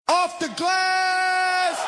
Off the glass!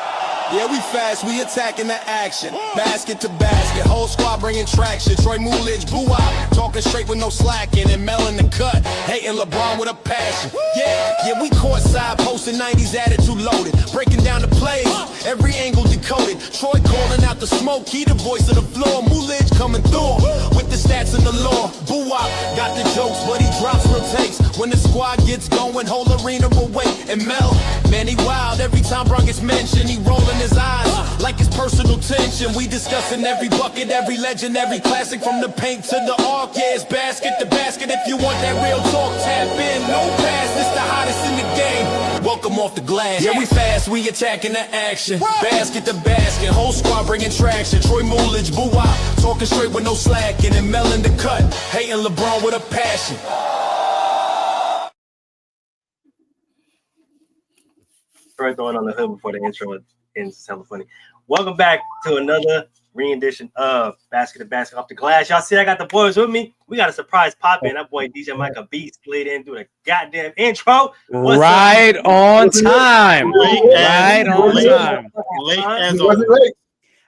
Yeah, we fast, we attacking the action. Basket to basket, whole squad bringing traction. Troy Moolidge, boo-wop, talking straight with no slacking. And Mel in the cut, hating LeBron with a passion. Yeah, we courtside, posting 90s attitude loaded. Breaking down the plays, every angle decoded. Troy calling out the smoke, he the voice of the floor. Moolidge coming through with the stats and the lore. Boo-wop got the jokes, but he drops real takes. When the squad gets going, whole arena will wait. And Mel, man, he wild every time Bron gets mentioned. He rolling his eyes like it's personal tension. We discussing every bucket, every legend, every classic, from the paint to the arc. Yeah, it's basket to basket. If you want that real talk, tap in. No pass, this the hottest in the game. Welcome off the glass. Yeah, we fast, we attacking the action. Basket to basket, whole squad bringing traction. Troy Moolidge, boo-wop, talking straight with no slacking. And Mel in the cut, hating LeBron with a passion. Troy throwing on the hood before the intro ends. Hella funny. Welcome back to another rendition of Basket to Basket Off the Glass. Y'all see, I got the boys with me. We got a surprise pop in. That boy DJ Micah B slid in through the goddamn intro. Right on time. Right on time. Late as always.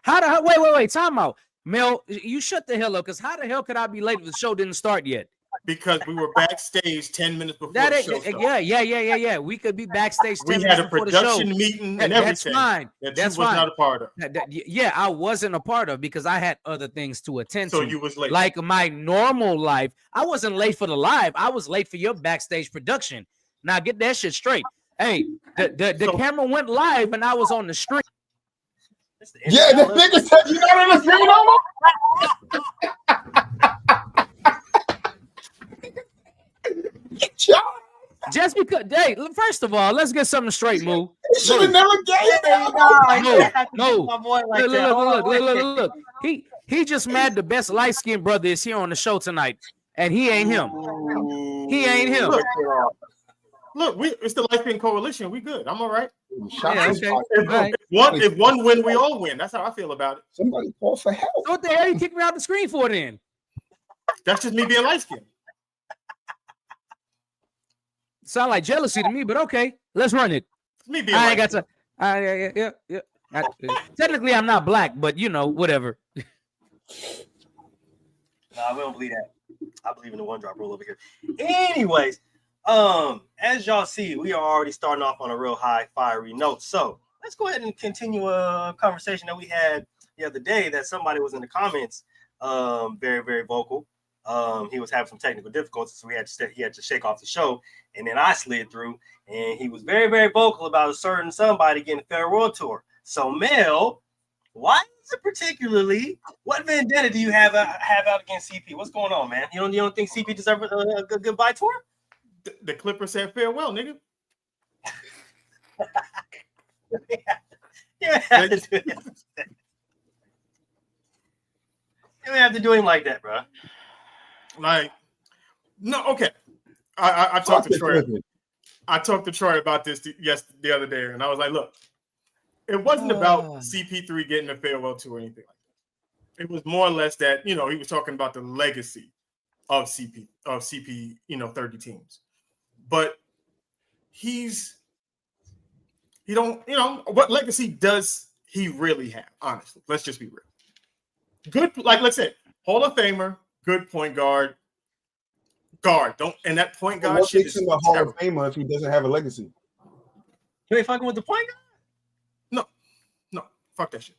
Wait. Time out. Mel, you shut the hell up, because how the hell could I be late if the show didn't start yet? Because we were backstage 10 minutes before the show started. Yeah. We could be backstage 10 we minutes had a before the show. production meeting and everything. That's fine. That's fine. Not a part of. Yeah, I wasn't a part of because I had other things to attend to. So you was late. Like my normal life. I wasn't late for the live. I was late for your backstage production. Now get that shit straight. Hey, the camera went live and I was on the stream. Yeah, the nigga said you not on the screen no more. Just because, hey, first of all, let's get something straight, Moo. Should have never gave it. No. Look. He just mad the best light-skinned brother is here on the show tonight, and he ain't him. He ain't him. Look, it's the Life Skin Coalition. We good. I'm all right. Yeah, okay. If one win, we all win. That's how I feel about it. Somebody call for help. So what the hell you kicked me out the screen for then? That's just me being light skinned. Sound like jealousy to me, but okay, let's run it. Me being I ain't got to. Yeah. Technically, I'm not black, but you know, whatever. Nah, we don't believe that. I believe in the one drop rule over here. Anyways, as y'all see, we are already starting off on a real high fiery note. So let's go ahead and continue a conversation that we had the other day that somebody was in the comments, very, very vocal. He was having some technical difficulties, so he had to shake off the show, and then I slid through, and he was very, very vocal about a certain somebody getting a farewell tour. So Mel, why is it particularly? What vendetta do you have out against CP? What's going on, man? You don't think CP deserves a good goodbye tour? The Clippers said farewell, nigga. Yeah. You don't have to do him like that, bro. Like, no, okay. I talked to Troy. I talked to Troy about this the other day, and I was like, look, it wasn't about CP3 getting a farewell tour or anything like that. It was more or less that, he was talking about the legacy of CP, 30 teams. But what legacy does he really have? Honestly, let's just be real. Good, like let's say Hall of Famer, good point guard. And that point guard shit is a Hall of Famer if he doesn't have a legacy. You ain't fucking with the point guard? No, fuck that shit.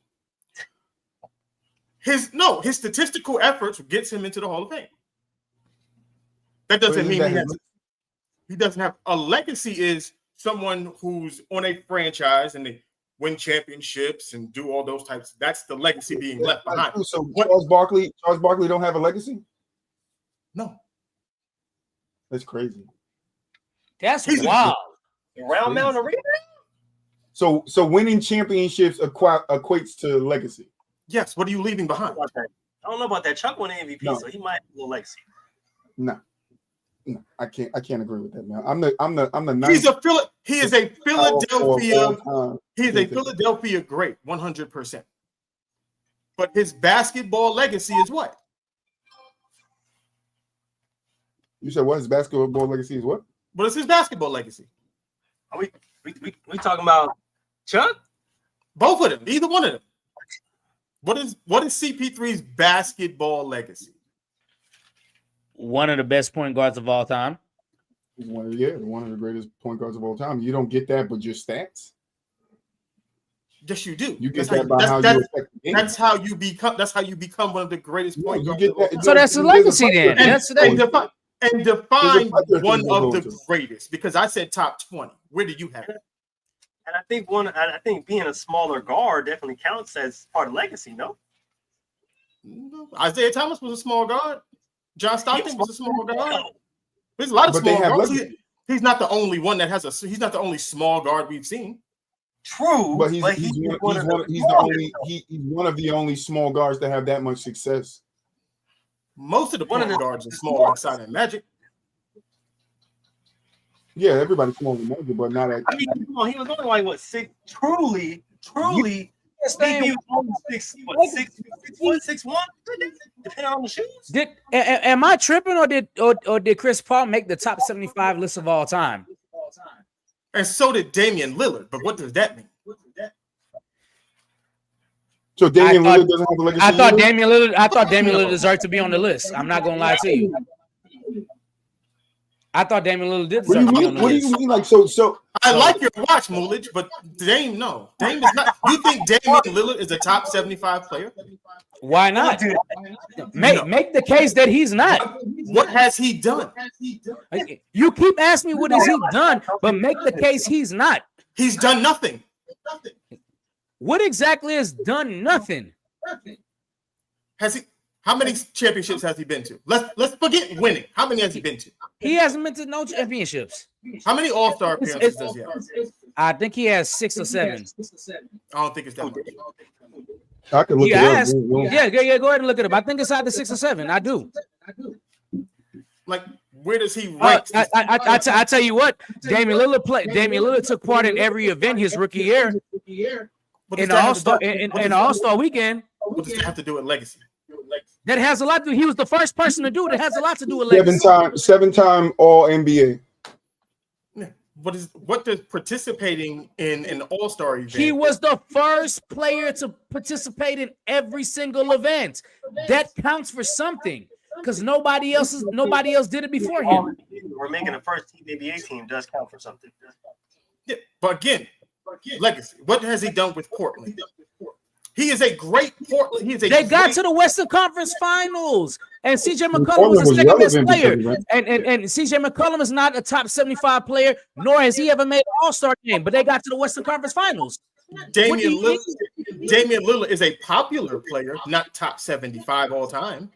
His statistical efforts gets him into the Hall of Fame. That doesn't mean he doesn't have a legacy. Is someone who's on a franchise and they win championships and do all those types. That's the legacy being left behind. So Charles Barkley don't have a legacy? No. That's crazy. That's wild. Round Mountain Arena? So winning championships equates to legacy. Yes. What are you leaving behind? I don't know about that. Chuck won MVP, so he might have a little legacy. No, I can't agree with that, man. I'm the He is a Philadelphia great, 100%. But his basketball legacy is what? You said what? His basketball legacy is what? What is his basketball legacy? We talking about Chuck? Both of them, either one of them. What is CP3's basketball legacy? One of the best point guards of all time. He's one of the greatest point guards of all time. You don't get that, but just stats. Yes, you do. You get that by how you affect the game. That's how you become. That's how you become one of the greatest point guards. So that's a legacy then. And define one of the greatest, because I said top 20. Where do you have it? And I think being a smaller guard definitely counts as part of legacy. No, Isaiah Thomas was a small guard. John Stockton was a small guard. There's a lot of small guards. He's not the only one that has a. He's not the only small guard we've seen. True, but he's one of the only small guards that have that much success. Most of the point guards are small outside of Magic. Yeah, everybody's small in Magic, but not at. I mean, he was only like what, 6? Truly. He was only 6'1", depending on the shoes. Am I tripping, or did Chris Paul make the top 75 list of all time? And so did Damian Lillard. But what does that mean? So Damian Lillard doesn't have a legacy. I thought Damian Lillard deserved to be on the list. I'm not gonna lie to you. I thought Damian Lillard did deserve to be on the list. What do you mean? Like so? I like your watch, Mulich, but Dame, no. Dame is not. You think Damian Lillard is a top 75 player? Why not? Make the case that he's not. What has he done? You keep asking me what has he done, but make the case he's not. He's done nothing. What exactly has done nothing? Has he? How many championships has he been to? Let's forget winning. How many has he been to? He hasn't been to no championships. How many All-Star appearances does he have? I think he has 6 or 7. I don't think it's that much. I can look it up. Yeah. Go ahead and look it up. I think it's either 6 or 7. I do. Like, where does he rank? I tell you what, Damian Lillard took part in every event his rookie year. In the All-Star weekend. What does that have to do with legacy? That has a lot to do. He was the first person to do it. It has a lot to do with legacy. 7-time All NBA. What does participating in an All-Star event? He was the first player to participate in every single event. That counts for something, because nobody else did it before him. We're making a first team NBA team does count for something. Yeah, but again, legacy. What has he done with Portland? He is a great Portland. They got to the Western Conference Finals, and CJ McCollum was the second best player. And CJ McCollum is not a top 75 player, nor has he ever made an All-Star game. But they got to the Western Conference Finals. Damian Lillard is a popular player, not top 75 all time.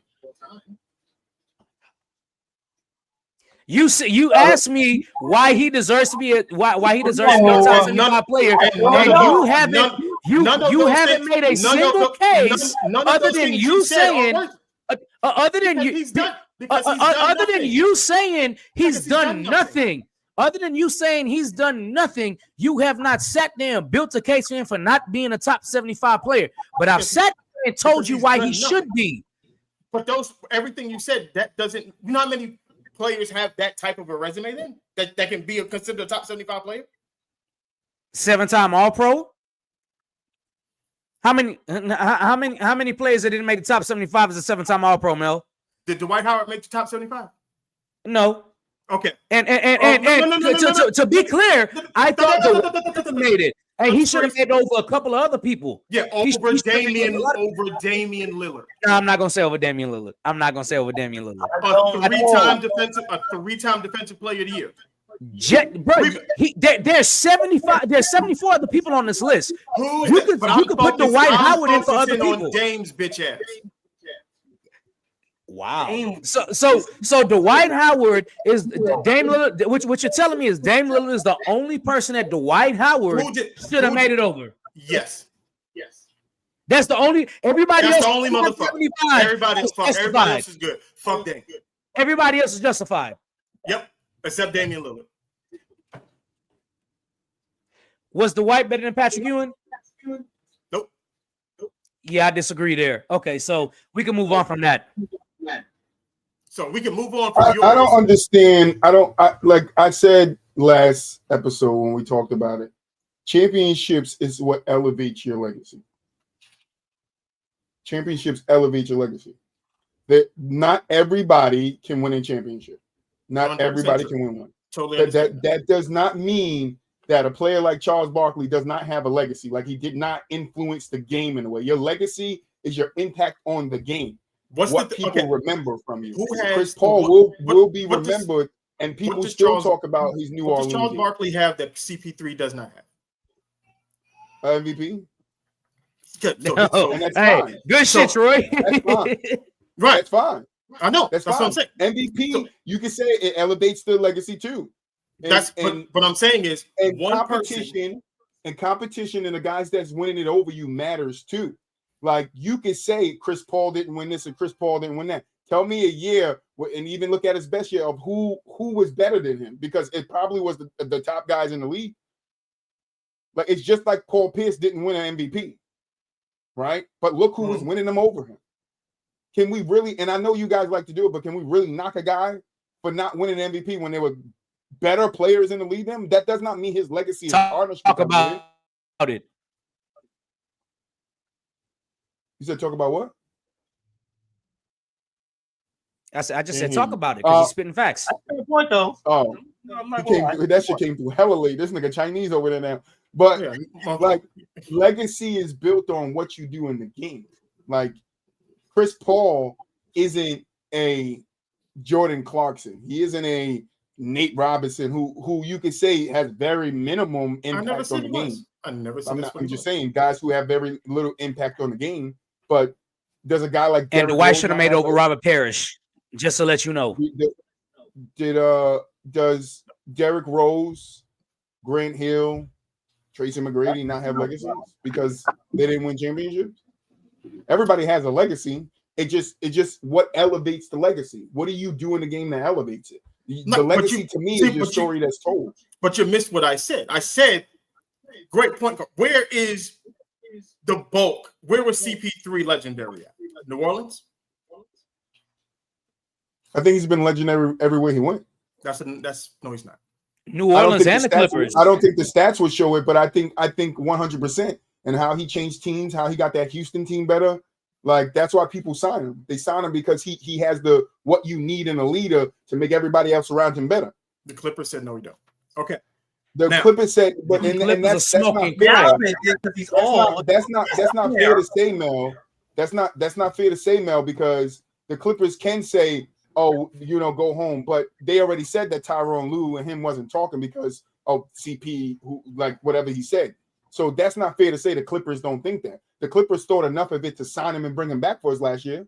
You asked me why he deserves to be a top 75 player, and you haven't made a single case other than you saying he's done nothing. Other than you saying he's done nothing, you have not sat there and built a case for him for not being a top 75 player. But I've sat there and told you why he should be. But everything you said, that doesn't. You know how many players have that type of a resume then that can be considered a top 75 player? 7-time All-Pro. How many players that didn't make the top 75 as a 7-time All-Pro, Mel? Did Dwight Howard make the top 75? No. Okay. And to be clear, I thought Dwight made it. And he should have made over a couple of other people. Yeah, over Damian Lillard. No, I'm not gonna say over Damian Lillard. A three-time defensive player of the year. There's 75. There's 74 other people on this list. You could put Dwight Howard in for other people. Dame's bitch ass. Wow. So Dwight Howard is Dame Lillard. What you're telling me is Dame Lillard is the only person that Dwight Howard should have made it over. Yes. That's the only. Everybody else. That's the only motherfucker. Everybody else is good. Fuck Dame. Everybody else is justified. Yep. Except Damian Lillard. Was Dwight better than Patrick Ewing? Nope. Yeah, I disagree there. Okay, so we can move on from that. So we can move on from I don't understand. I said last episode when we talked about it. Championships is what elevates your legacy. Championships elevate your legacy. That not everybody can win a championship. Not everybody can win one. Totally. That does not mean that a player like Charles Barkley does not have a legacy. Like he did not influence the game in a way. Your legacy is your impact on the game. What people remember from you. Chris Paul will be remembered, and people still talk about his New Orleans. Does Charles Barkley have that CP3 does not have? MVP. Good. Good shit, Troy. That's fine. Right. That's fine. I know. That's what I'm saying. MVP, you can say it elevates the legacy too. What I'm saying is competition and the guys that's winning it over you matters too. Like you could say Chris Paul didn't win this and Chris Paul didn't win that. Tell me a year and even look at his best year of who was better than him, because it probably was the top guys in the league. Like it's just like Paul Pierce didn't win an MVP, right? But look who was winning them over him. Can we really? And I know you guys like to do it, but can we really knock a guy for not winning an MVP when there were better players in the league? Them that does not mean his legacy is tarnished. Talk about it. You said talk about what? I just said talk about it because he's spitting facts. That's a good point though. Oh, that shit came through hella late. This nigga Chinese over there now. But like legacy is built on what you do in the game. Like Chris Paul isn't a Jordan Clarkson. He isn't a Nate Robinson who you could say has very minimum impact on the game. I never said I'm just saying guys who have very little impact on the game. But there's a guy like and Dwight should have made over Robert Parrish, just to let you know. Does Derrick Rose, Grant Hill, Tracy McGrady not have legacies because they didn't win championships? Everybody has a legacy. It just what elevates the legacy. What do you do in the game that elevates it? The legacy to me is your story that's told. But you missed what I said. I said, great point. Where is the bulk? Where was CP3 legendary at? New Orleans? I think he's been legendary everywhere he went. No, he's not. New Orleans and the Clippers. I don't think the stats would show it, but I think 100%. And how he changed teams, how he got that Houston team better. Like that's why people sign him. They sign him because he has the what you need in a leader to make everybody else around him better. The Clippers said no, we don't. Okay. The Clippers said, but and that's not fair. That's not fair to say, Mel. That's not fair to say, Mel, because the Clippers can say, oh, go home, but they already said that Tyronn Lue and him wasn't talking because of CP, who like whatever he said. So that's not fair to say the Clippers don't think that. The Clippers thought enough of it to sign him and bring him back for his last year.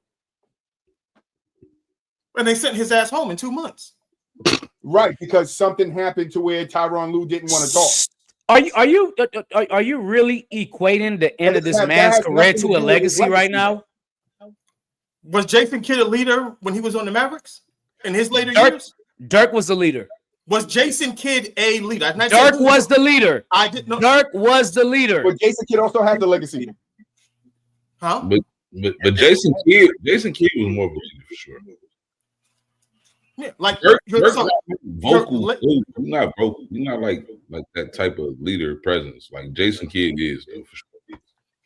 And they sent his ass home in 2 months. Right, because something happened to where Tyronn Lue didn't want to talk. Are you really equating the end of this man's career to a legacy right now? Was Jason Kidd a leader when he was on the Mavericks in his later years? Dirk was the leader. Was Jason Kidd a leader? Dirk was the leader. I didn't know. Dirk was the leader. But Jason Kidd also has the legacy. Huh? But Jason Kidd was more of a leader for sure. Yeah, like Dirk vocal. You're not vocal. You're not like that type of leader presence. Like Jason Kidd is though for sure.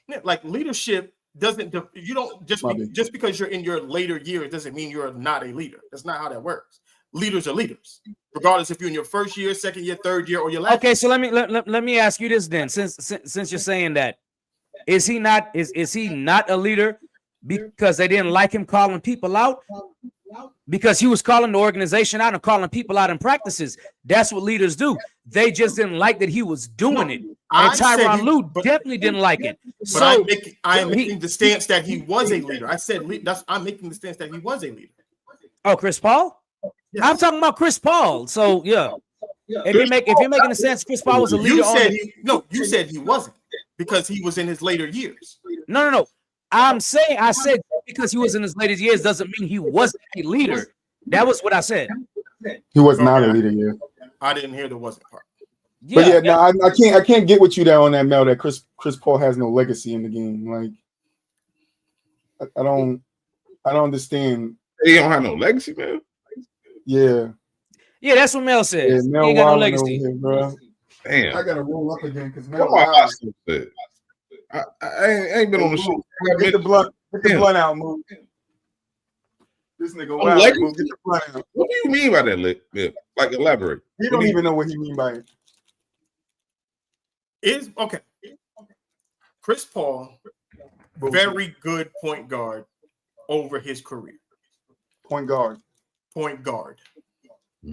Yeah, like leadership doesn't. You don't just because you're in your later years doesn't mean you're not a leader. That's not how that works. Leaders are leaders, regardless if you're in your first year, second year, third year, or your last. Okay, so let me ask you this then. Since you're saying that, is he not a leader because they didn't like him calling people out? Because he was calling the organization out and calling people out in practices. That's what leaders do. They just didn't like that he was doing it. And Tyronn Lue definitely didn't like it. So I'm making the stance that he was a leader. I said I'm making the stance that he was a leader. Oh, Chris Paul? Yes. I'm talking about Chris Paul. So yeah. If you're making a sense, Chris Paul was a leader. You said he wasn't because he was in his later years. No. I said because he was in his later years doesn't mean he wasn't a leader. That was what I said. He was not a leader, yeah. I didn't hear the wasn't part. Yeah, but I can't get with you there on that, Mel, that Chris Paul has no legacy in the game. Like I don't understand. He don't have no legacy, man. Yeah. Yeah, that's what Mel says. Mel He ain't got no Wallen legacy. over here, bro. Damn. I gotta roll up again because Come Mel. on, I ain't been on the show. Get the blunt out, move. This nigga wild. Move. Get the blunt out. What do you mean by that, Lip? Like, elaborate. He don't even know what he mean by it. Okay. Chris Paul, very good point guard over his career. Point guard.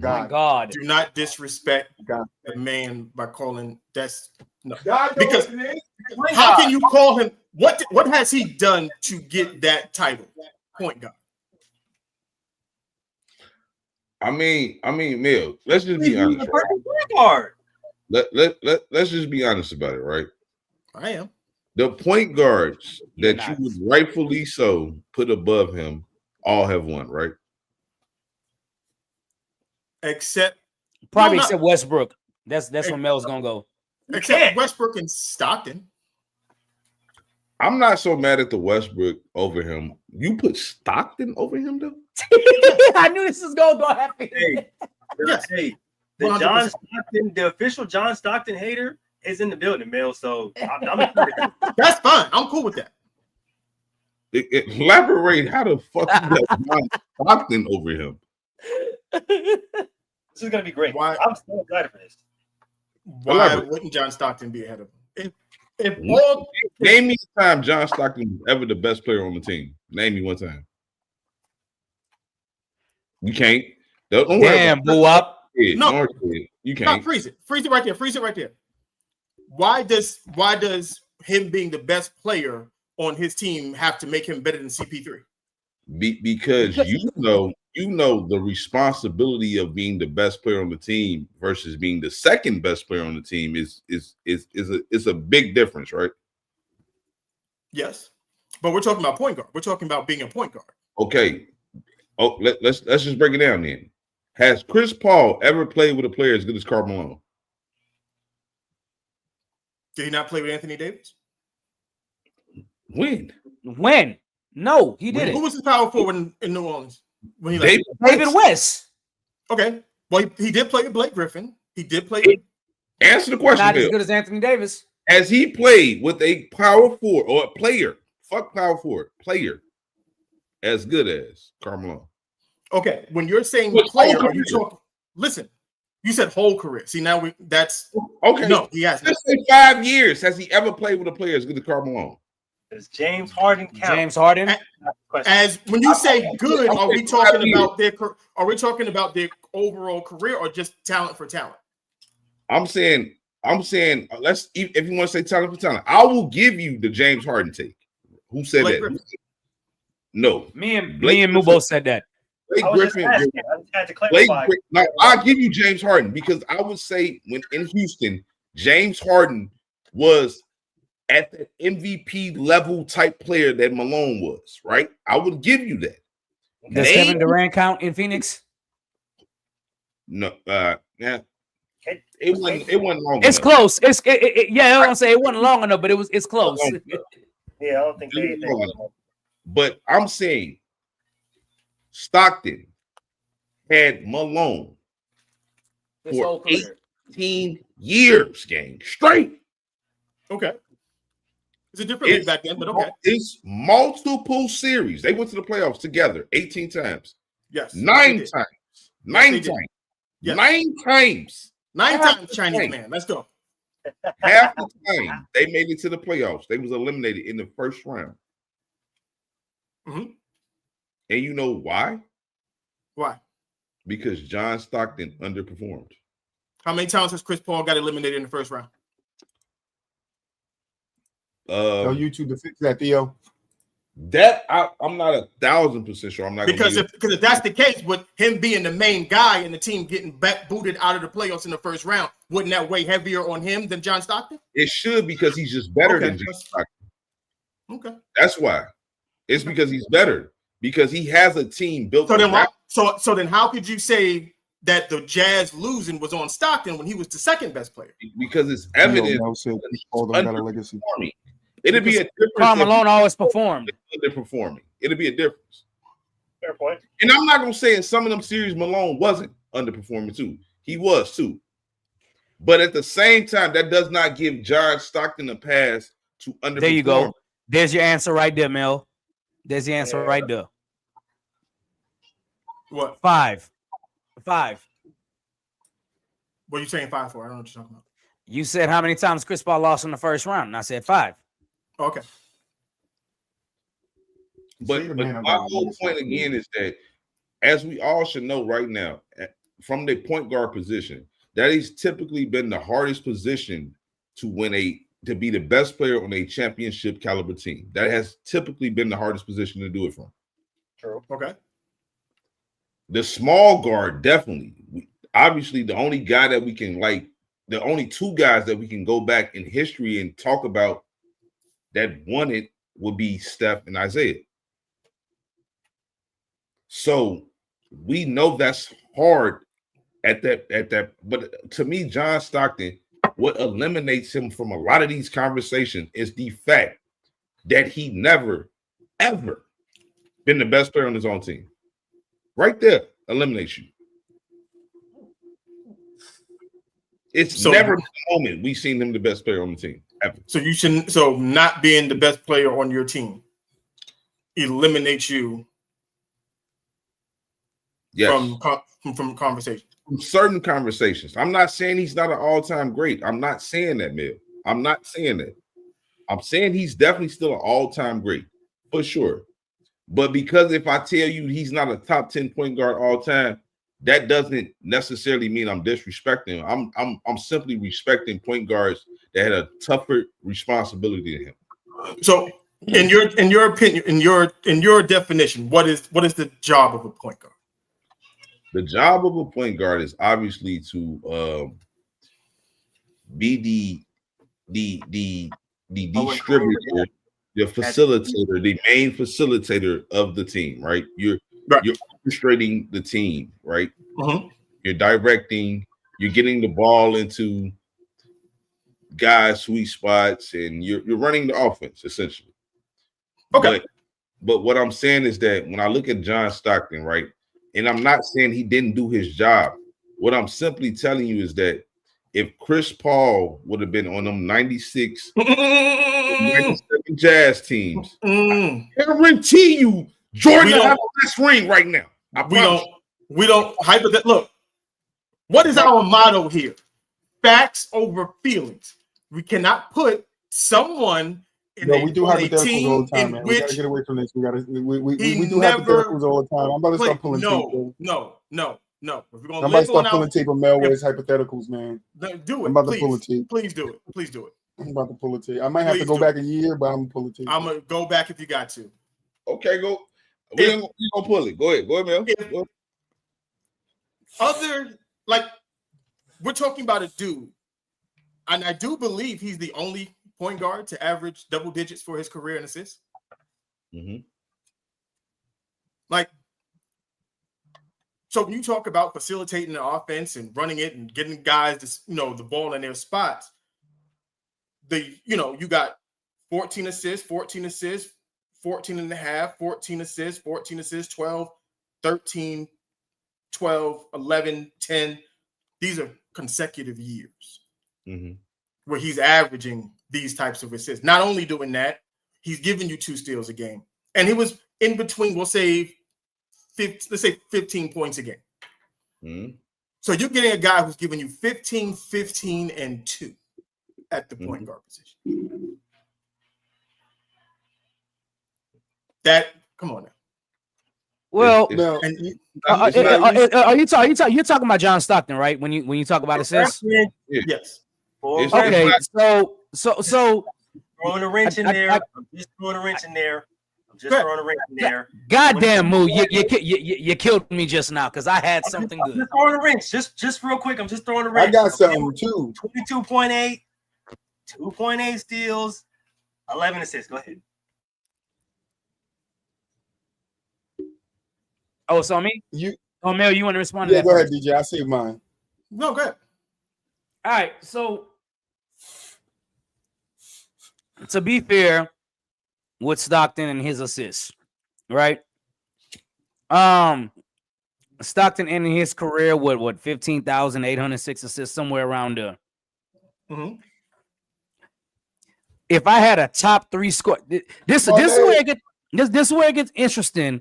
God. Do not disrespect God. the man by calling that's no. God, because how can you call him? What has he done to get that title? Point guard. I mean, Mel, let's just be honest. Let's just be honest about it, right? I am. The point guards that you would rightfully so put above him all have won, right? Except Westbrook. That's where Mel's gonna go. Except Westbrook and Stockton. I'm not so mad at the Westbrook over him. You put Stockton over him, though? I knew this was going to happen. Hey, the official John Stockton hater is in the building, Mel. So I'm that's fine. I'm cool with that. Elaborate how the fuck you got John Stockton over him. This is gonna be great. I'm so excited for this. Why wouldn't John Stockton be ahead of him? Name me a time John Stockton was ever the best player on the team. Name me one time. You can't. Don't Damn, boo up. No, you can't. Freeze it right there. Freeze it right there. Why does him being the best player on his team have to make him better than CP3? Because you know the responsibility of being the best player on the team versus being the second best player on the team is a big difference, right? Yes, but we're talking about point guard. We're talking about being a point guard. Okay. Oh, let's just break it down then. Has Chris Paul ever played with a player as good as Karl Malone? Did he not play with Anthony Davis? When? No, he didn't. Who was his power forward in New Orleans? When he David West. Okay. Well, he did play with Blake Griffin. He did play. Answer the question. Not as good as Anthony Davis. Has he played with a power forward or a player? Fuck power forward. Player as good as Karl Malone. Okay. When you're saying player, are you talking? Listen, you said whole career. See, now that's okay. No, he hasn't. Let's say 5 years. Has he ever played with a player as good as Karl Malone? Does James Harden count? James Harden. As when you say good, are we talking about their? Are we talking about their overall career or just talent for talent? I'm saying. Let's. If you want to say talent for talent, I will give you the James Harden take. Who said Blake that? Griffin. No, me and Mubo said that. Blake Griffin. Now, I'll give you James Harden because I would say when in Houston, James Harden was at the MVP level type player that Malone was, right? I would give you that. Does Kevin Durant count in Phoenix? No, yeah. It wasn't long it's enough. Close. Yeah, I don't say it wasn't long enough, but it's close. Yeah, I don't think they. But I'm saying Stockton had Malone for 18 years, gang, straight. Okay. It's a different league back then, but okay. It's multiple series. They went to the playoffs together 18 times. Yes. 9 times. 9 times. Yes. 9 times. 9 times Chinese man. Let's go. Half the time they made it to the playoffs. They was eliminated in the first round. Mm-hmm. And you know why? Why? Because John Stockton underperformed. How many times has Chris Paul got eliminated in the first round? Tell YouTube to fix that, Theo. That I'm not 1,000% sure. I'm not because if that's the case, with him being the main guy and the team getting back booted out of the playoffs in the first round, wouldn't that weigh heavier on him than John Stockton? It should because he's just better than John Stockton. Okay, that's why. It's because he's better because he has a team built. So then how could you say that the Jazz losing was on Stockton when he was the second best player? Because it's evident. It'd be a difference. Karl Malone always performed. Underperforming. It'd be a difference. Fair point. And I'm not gonna say in some of them series Malone wasn't. underperforming too. He was too. But at the same time, that does not give John Stockton a pass to underperform. There you go. There's your answer right there, Mel. There's the answer right there. What? 5. 5. What are you saying 5 for? I don't know what you're talking about. You said how many times Chris Paul lost in the first round, and I said 5. Okay. But my whole point again is that, as we all should know right now, from the point guard position, that has typically been the hardest position to be the best player on a championship caliber team. That has typically been the hardest position to do it from. True. Okay. The small guard, definitely. Obviously, the only guy that we can the only two guys that we can go back in history and talk about that won it would be Steph and Isaiah. So we know that's hard at that. But to me, John Stockton, what eliminates him from a lot of these conversations is the fact that he never, ever been the best player on his own team. Right there, eliminates you. It's never the moment we've seen him the best player on the team ever. So not being the best player on your team eliminates you. Yes. From conversation. From certain conversations. I'm not saying he's not an all-time great. I'm not saying that, Mel. I'm not saying that. I'm saying he's definitely still an all-time great, for sure. But because if I tell you he's not a top 10 point guard all time, that doesn't necessarily mean I'm disrespecting him. I'm simply respecting point guards that had a tougher responsibility than him. So in your opinion, in your definition, what is the job of a point guard? The job of a point guard is obviously to be the distributor, the facilitator, the main facilitator of the team, right? You're orchestrating the team, right? Mm-hmm. You're directing, you're getting the ball into guys' sweet spots, and you're running the offense essentially. Okay. But what I'm saying is that when I look at John Stockton, right, and I'm not saying he didn't do his job. What I'm simply telling you is that if Chris Paul would have been on them 96, 97 Jazz teams, I guarantee you Jordan has this ring right now. We don't look. What is our motto here? Facts over feelings. We cannot put someone we do hypotheticals all the time, man. We gotta get away from this. We do hypotheticals all the time. I'm about to start pulling tape. No. If I'm about to start pulling tape on Melway's hypotheticals, man. Do it. I'm about to pull a tape. Please do it. Please do it. I'm about to pull a tape. I might have to go back a year, but I'm gonna pull a tape. I'm gonna go back if you got to. Okay, go. We're gonna pull it. Go ahead, Mel. We're talking about a dude, and I do believe he's the only point guard to average double digits for his career in assists. Mm-hmm. So when you talk about facilitating the offense and running it and getting guys the ball in their spots, you got 14 assists, 14 assists, 14 and a half, 14 assists, 14 assists, 12, 13, 12, 11, 10. These are consecutive years where he's averaging these types of assists. Not only doing that, he's giving you 2 steals a game. And he was in between, let's say 15 points a game. Mm-hmm. So you're getting a guy who's giving you 15, 15, and 2 at the point guard position. Come on now. Well, are you talking about John Stockton, right? When you talk about assists? Yes. Okay, so throwing a wrench in there. I'm just throwing a wrench in there. Goddamn, Moo, you killed me just now because I had something good. I'm just throwing a wrench. Just real quick. I'm just throwing a wrench. I got something too. 22.8, 2.8 steals, 11 assists. Go ahead. Oh, so me? Mel, you want to respond to that? Go ahead, DJ. I see mine. No, go ahead. All right, so to be fair with Stockton and his assists, right? Stockton ending his career with what 15,806 assists, somewhere around there. Mm-hmm. If I had a top 3 score, this is where it gets interesting,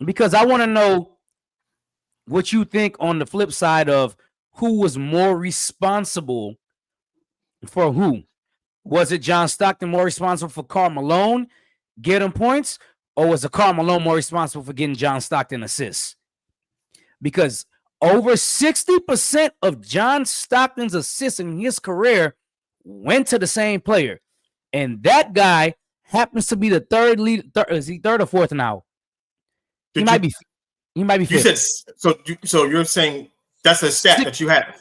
because I want to know what you think on the flip side of who was more responsible for who. Was it John Stockton more responsible for Karl Malone getting points, or was it Karl Malone more responsible for getting John Stockton assists? Because over 60% of John Stockton's assists in his career went to the same player. And that guy happens to be the third lead. Is he third or fourth now? He might be fifth. You said so you're saying that's a stat that you have.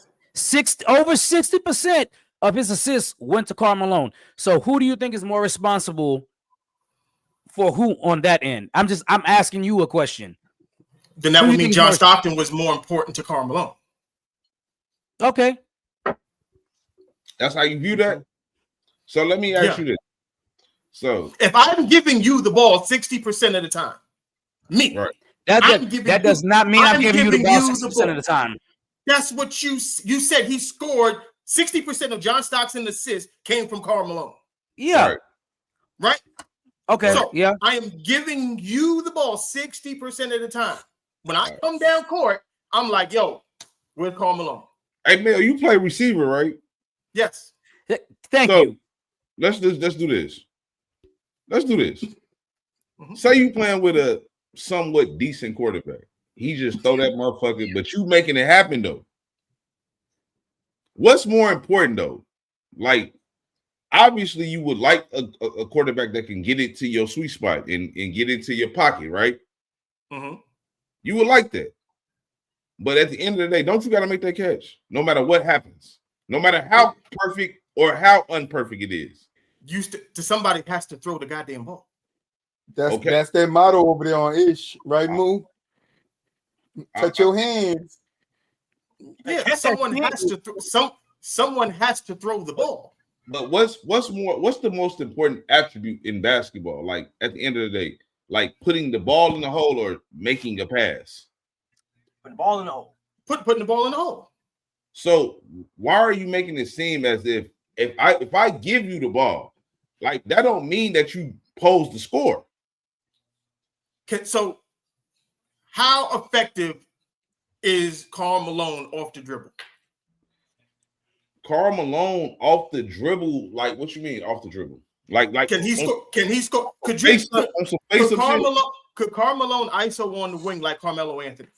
Over 60% of his assists went to Karl Malone. So who do you think is more responsible for who on that end? I'm asking you a question. Then that would mean John Stockton was more important to Karl Malone. Okay. That's how you view that? So let me ask you this. So if I'm giving you the ball 60% of the time, that does not mean I'm giving you the ball 60% of the time. That's what you said. He scored 60% of John Stockton's assists came from Karl Malone. Yeah. Right? Okay. So yeah. I am giving you the ball 60% of the time. When I come down court, I'm like, yo, where's Karl Malone? Hey, Mel, you play receiver, right? Yes. Thank you. Let's do this. Mm-hmm. Say you playing with a somewhat decent quarterback. He just throw that motherfucker, but you making it happen though. What's more important though? Like, obviously, you would like a quarterback that can get it to your sweet spot and get into your pocket, right? Mm-hmm. You would like that. But at the end of the day, don't you got to make that catch? No matter what happens. No matter how perfect or how unperfect it is. Somebody has to throw the goddamn ball. That's their motto over there on Ish, right, Moo? Touch your hands. Yeah, someone has to throw the ball. But what's the most important attribute in basketball? Like at the end of the day, like putting the ball in the hole or making a pass? Putting the ball in the hole. Putting the ball in the hole. So why are you making it seem as if I give you the ball, like that don't mean that you pose the score? So how effective is Karl Malone off the dribble? Karl Malone off the dribble, like what you mean off the dribble? Like can he score? Could Karl Malone ISO on the wing like Carmelo Anthony?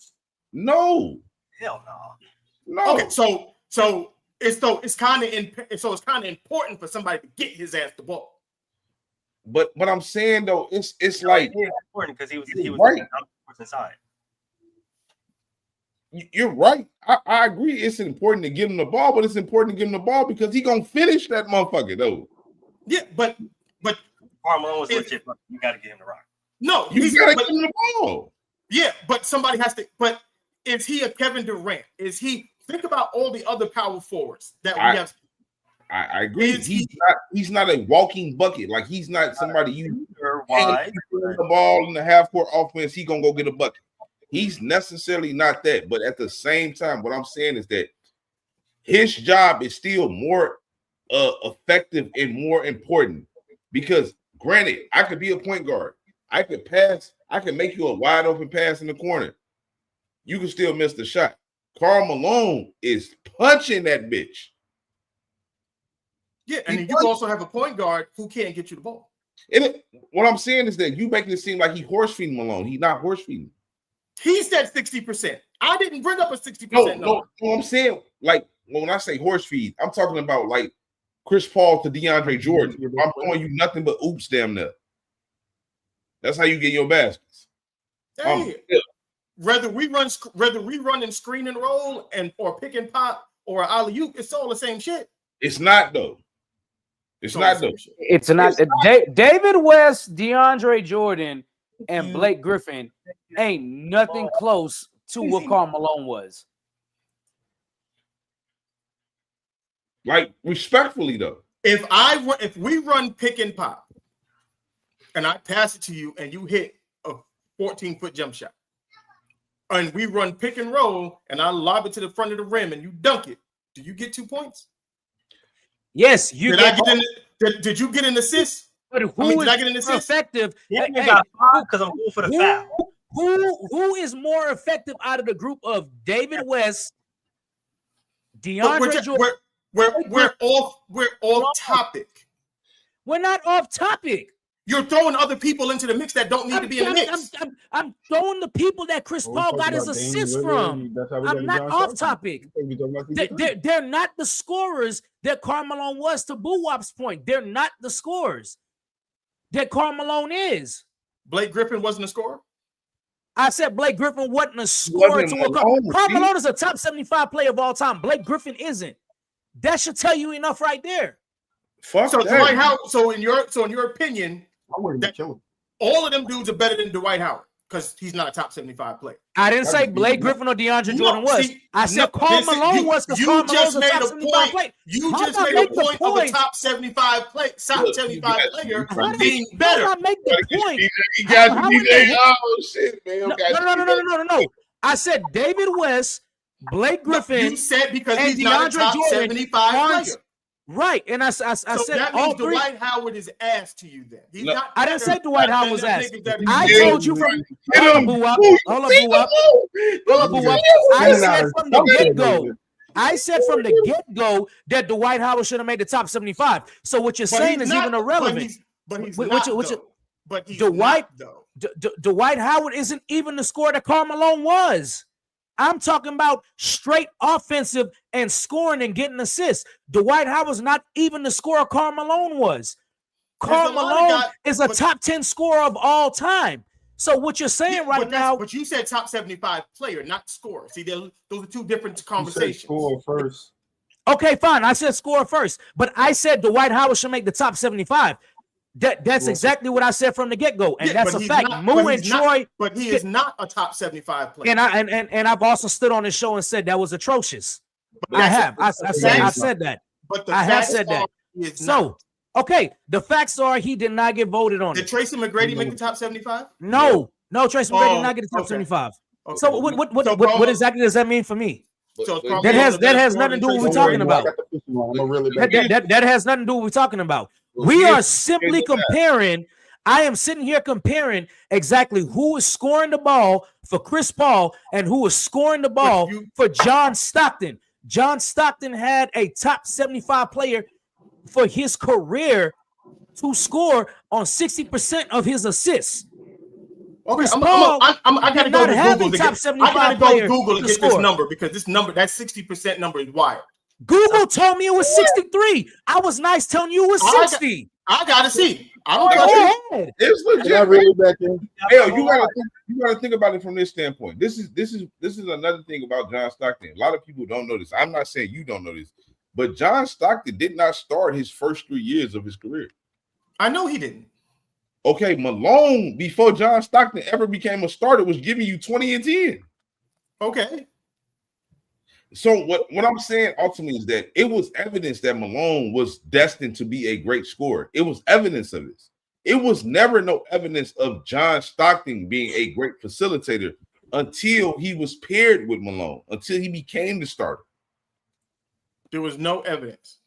No. Hell no. No. Okay, so it's kind of important for somebody to get his ass the ball. But I'm saying though, it's like important because he was right inside. You're right. I agree. It's important to give him the ball, but it's important to give him the ball because he gonna finish that motherfucker though. Yeah, but Karl Malone was legit. You got to get him the rock. No, you gotta give him the ball. Yeah, but somebody has to. But is he a Kevin Durant? Is he? Think about all the other power forwards that we have. I agree. He's not a walking bucket. Like he's not somebody you put the ball in the half court offense. He gonna go get a bucket. He's necessarily not that. But at the same time, what I'm saying is that his job is still more effective and more important because, granted, I could be a point guard. I could pass. I can make you a wide open pass in the corner. You can still miss the shot. Karl Malone is punching that bitch. Yeah, and you also have a point guard who can't get you the ball. What I'm saying is that you making it seem like he horse feeding Malone. He's not horse feeding. He said 60%. I didn't bring up a 60%. No, I'm saying like when I say horse feed, I'm talking about like Chris Paul to DeAndre Jordan. I'm throwing you nothing but oops damn near. That's how you get your baskets. Hey, whether we run and screen and roll or pick and pop or alley-oop, it's all the same shit. It's not though. It's not. David West, DeAndre Jordan, and Blake Griffin ain't nothing close to what Karl Malone was. Like respectfully though, if we run pick and pop, and I pass it to you, and you hit a 14-foot jump shot, and we run pick and roll, and I lob it to the front of the rim, and you dunk it, do you get 2 points? Yes, you Did you get an assist? But did I get an assist? Effective? Yeah, you got 5 because I'm going for the foul. Who is more effective out of the group of David West, DeAndre Jordan? We're off topic. We're not off topic. You're throwing other people into the mix that don't need to be in the mix. I'm throwing the people that Chris Paul got his assists from. I'm not off topic. They're not the scorers that Karl Malone was, to Boo Wop's point. They're not the scorers that Karl Malone is. Blake Griffin wasn't a scorer? I said Blake Griffin wasn't a scorer. Karl Malone is a top 75 player of all time. Blake Griffin isn't. That should tell you enough right there. Dwight Howard. So in your opinion, I wouldn't be killing. All of them dudes are better than Dwight Howard because he's not a top 75 player. I didn't say Blake Griffin or DeAndre Jordan was. I said Karl Malone was because Karl Malone's a top 75 player. You just made a point of a top 75 player being better. I make the point. You got to be there. Oh shit, man. No. I said David West, Blake Griffin. You said because he's not a top 75 player. Right, and I said that all means three. Dwight Howard is ass to you. Then he's not. I didn't say Dwight Howard was ass. I told you from Hold up, Boo Wop. I said from the get-go. I said from the get-go that Dwight Howard should have made the top 75. So what you're saying is even irrelevant. But he's not. But Dwight Howard isn't even the scorer that Karl Malone was. I'm talking about straight offensive and scoring and getting assists. Dwight Howard's not even the scorer Karl Malone was. Karl Malone is a top 10 scorer of all time. So what you're saying now... But you said top 75 player, not scorer. See, those are two different conversations. Score first. Okay, fine. I said score first. But I said Dwight Howard should make the top 75. That's exactly what I said from the get-go, and that's a fact. But he is not a top 75 player. And I've also stood on this show and said that was atrocious. I said that. But I have said that. So, okay, the facts are he did not get voted on. Did Tracy McGrady make the top 75? No, Tracy McGrady did not get the top 75. Okay. So what exactly does that mean for me? That has nothing to do with what we're talking about. That has nothing to do with what we're talking about. We are simply comparing. I am sitting here comparing exactly who is scoring the ball for Chris Paul and who is scoring the ball for John Stockton. John Stockton had a top 75 player for his career to score on 60% of his assists. Okay, I gotta go to Google to get this number because that 60% number is wild. Google told me it was 63. I was nice telling you it was 60. I gotta see. It's legit. Really back in. Hell, you gotta think about it from this standpoint. This is another thing about John Stockton. A lot of people don't know this. I'm not saying you don't know this, but John Stockton did not start his first 3 years of his career. I know he didn't. Okay, Malone, before John Stockton ever became a starter, was giving you 20 and 10. Okay. So what I'm saying ultimately is that it was evidence that Malone was destined to be a great scorer. It was evidence of this. It was never no evidence of John Stockton being a great facilitator until he was paired with Malone, until he became the starter. There was no evidence.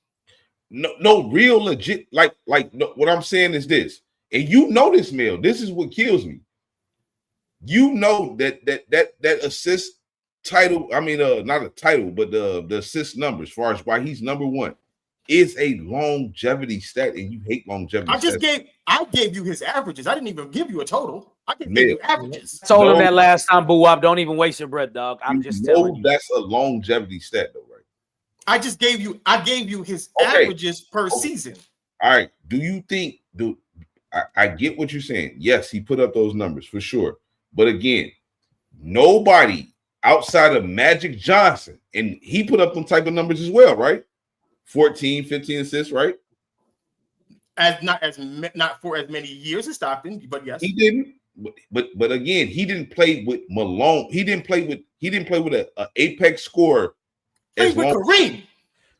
No real legit, no, what I'm saying is this, and you know this, Mel, this is what kills me. You know that assist title, not a title, but the assist number as far as why he's number one is a longevity stat, and you hate longevity. I gave you his averages. I didn't even give you a total. I gave you averages. Told him that last time, Boo Wop. Don't even waste your breath, dog. I'm just telling you. That's a longevity stat, though, right? I gave you his averages per season. All right. Do you think? I get what you're saying. Yes, he put up those numbers for sure. But again, nobody outside of Magic Johnson, and he put up them type of numbers as well, right? 14, 15 assists, right? Not for as many years as Stockton, but yes, he didn't. But again, he didn't play with Malone. He didn't play with an apex scorer. Played with Kareem.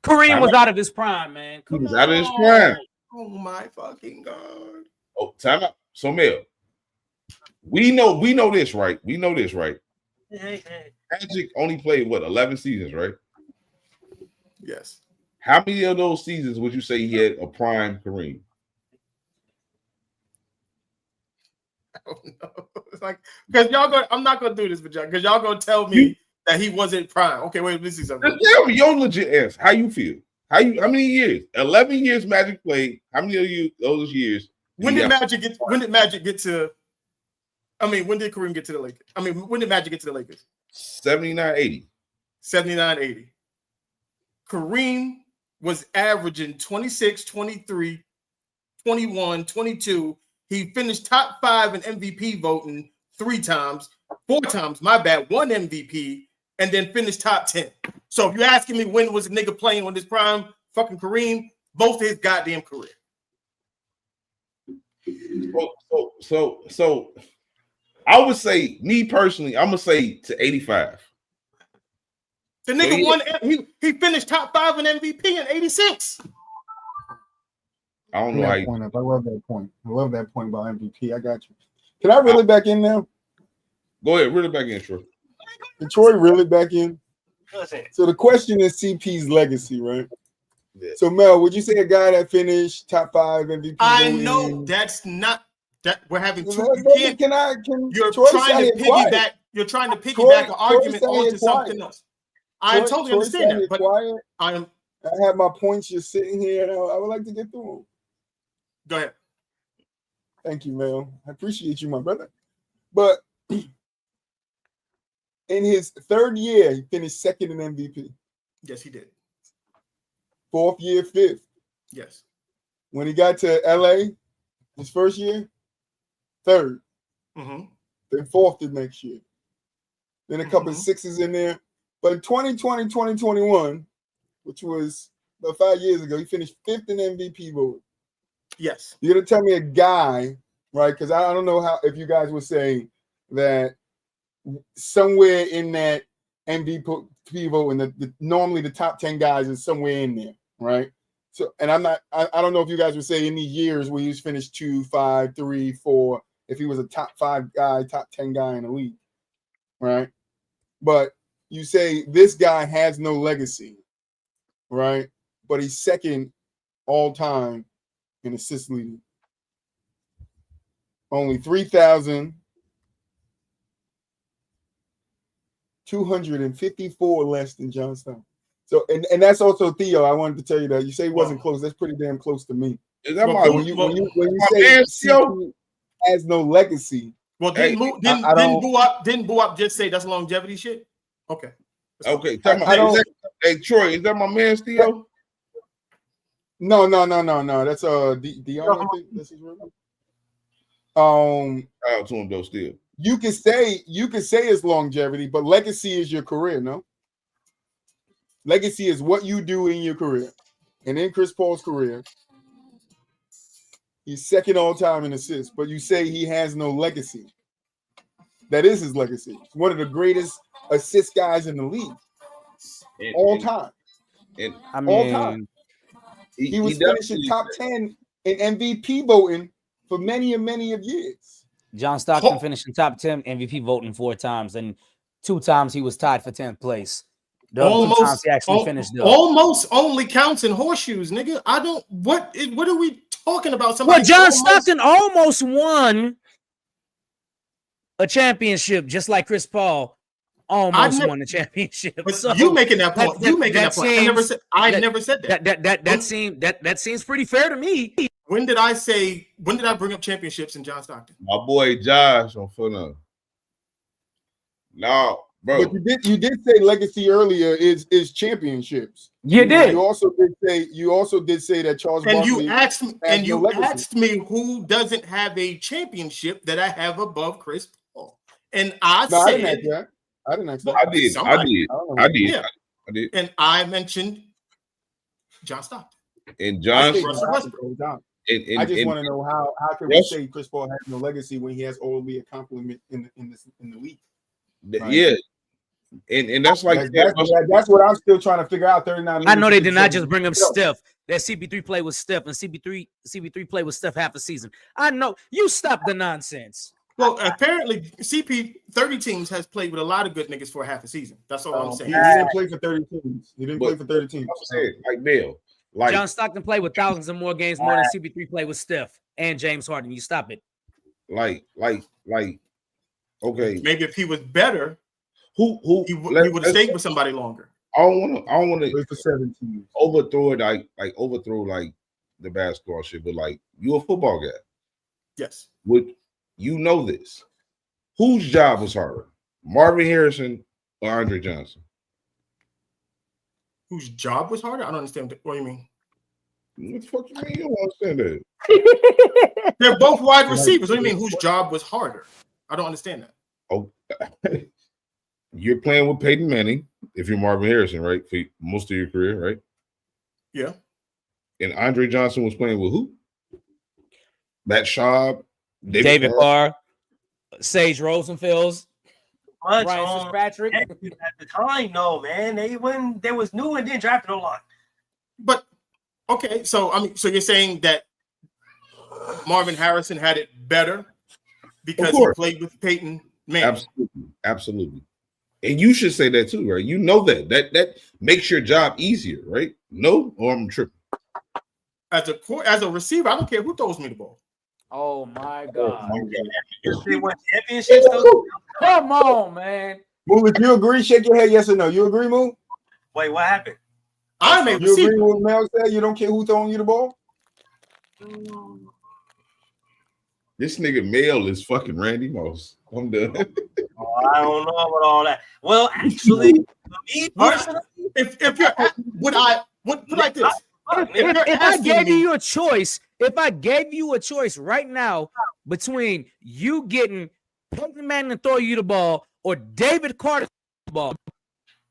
Kareem was out of his prime, man. He was out of his prime. Oh my fucking God. Oh, time out. So Mel, we know this, right? We know this, right? Hey. Magic only played what 11 seasons, right? Yes. How many of those seasons would you say he had a prime Kareem? I don't know. It's like because y'all go. I'm not gonna do this, but y'all because y'all gonna tell me that he wasn't prime. Okay, wait, let me see something. Just tell me your legit answer. How you feel? How many years? 11 years Magic played. How many of you those years? When did Magic get to? I mean, when did Kareem get to the Lakers? I mean, when did Magic get to the Lakers? 79, 80. 79, 80. Kareem was averaging 26, 23, 21, 22. He finished top 5 in MVP voting 3 times, 4 times, my bad, 1 MVP, and then finished top 10. So if you're asking me when was a nigga playing on this prime, fucking Kareem, both of his goddamn career. So I would say, me personally, I'm gonna say to 85. The nigga won. He finished top 5 in MVP in 86. I don't know how you. I love that point. I love that point about MVP. I got you. Can I reel it back in now? Go ahead, reel it back in, Troy. Can Troy reel it back in? Listen. So the question is CP's legacy, right? Yeah. So Mel, would you say a guy that finished top 5 MVP? I know that's not that we're having two. You're trying to piggyback an argument onto something else. I totally understand that, but I have my points just sitting here, and I would like to get through them. Go ahead. Thank you, Mel. I appreciate you, my brother. But in his 3rd year, he finished 2nd in MVP. Yes, he did. 4th year, 5th. Yes. When he got to LA, his 1st year, 3rd. Mm-hmm. Then 4th the next year. Then a couple of 6s in there. But in 2020, 2021, which was about 5 years ago, he finished 5th in MVP vote. Yes. You're gonna tell me a guy, right? Because I don't know if you guys would say that somewhere in that MVP vote, and normally the top 10 guys is somewhere in there, right? So, and I don't know if you guys would say in these years where he's finished 2, 5, 3, 4, if he was a top 5 guy, top 10 guy in the league, right? But you say this guy has no legacy, right? But he's 2nd all time in assist leading. Only 3,254 less than John Stockton. So, and that's also Theo. I wanted to tell you that. You say he wasn't close. That's pretty damn close to me. Is that when you say CP has no legacy? Well, didn't Buap just say that's longevity shit? Okay. Okay. Hey, Troy, is that my man, Theo? No. That's Dion. I think this is real. Out to him though. Still, you can say it's longevity, but legacy is your career. No, legacy is what you do in your career, and in Chris Paul's career, he's 2nd all time in assists. But you say he has no legacy. That is his legacy. He's one of the greatest assist guys in the league, all time. All time. He was finishing top 10 in MVP voting for many of years. John Stockton finishing top 10 MVP voting 4 times, and 2 times he was tied for 10th place. The other 2 times he actually finished up. Almost only counts in horseshoes, nigga. I don't. What are we talking about? Well, John Stockton almost won a championship, just like Chris Paul almost won the championship. So you making that point? You making that point? I never said that. That seems pretty fair to me. When did I bring up championships in John Stockton? My boy Josh on foot. No, bro. But you did say legacy earlier is championships. You did. You also did say that Charles Barkley. You asked me who doesn't have a championship that I have above Chris Paul, and I didn't ask that. I didn't ask that. I did. Yeah. I did. And I mentioned John Stockton. And John. I just want to know how can we say Chris Paul has no legacy when he has only a compliment in the league? Right? Yeah, and that's like that's what I'm still trying to figure out. 39. I know they did not just bring up Steph. That CP3 play with Steph, and CP3 played with Steph half a season. I know you stop the nonsense. Well, apparently, CP 30 teams has played with a lot of good niggas for half a season. That's all I'm saying. He didn't play for 30 teams. He didn't play for 30 teams. I'm saying, like Bill, like John Stockton played with thousands and more games more than CP3 played with Steph and James Harden. You stop it. like. Okay, Maybe if he was better, who he would have stayed with somebody longer. I don't want Play to for 17. overthrow it, overthrow like the basketball shit, but like you a football guy. Yes. Would you know this? Whose job was harder, Marvin Harrison or Andre Johnson? Whose job was harder? I don't understand what you mean. What the fuck you mean? You don't understand that? They're both wide receivers. What do you mean? Whose job was harder? I don't understand that. Oh, you're playing with Peyton Manning if you're Marvin Harrison, right? For most of your career, right? Yeah. And Andre Johnson was playing with who? Matt Schaub, David Carr, Sage Rosenfels, Much Ryan on Fitzpatrick. at the time, no, man. They was new and didn't draft no line. But okay, so so you're saying that Marvin Harrison had it better because he played with Peyton Manning. Absolutely. And you should say that too, right? You know that makes your job easier, right? No, or I'm tripping. As a receiver, I don't care who throws me the ball. Oh my God. They won championships. Come on, man. Moo, if you agree, shake your head yes or no. You agree, Moo? Wait, what happened? I'm a You receiver. agree with what Mel said? You don't care who throwing you the ball? This nigga Mel is fucking Randy Moss. I'm done. I don't know about all that. Well, actually, for me personally, If you're would put like this. If I gave you a choice, right now between you getting Peyton Manning to throw you the ball or David Carter the ball,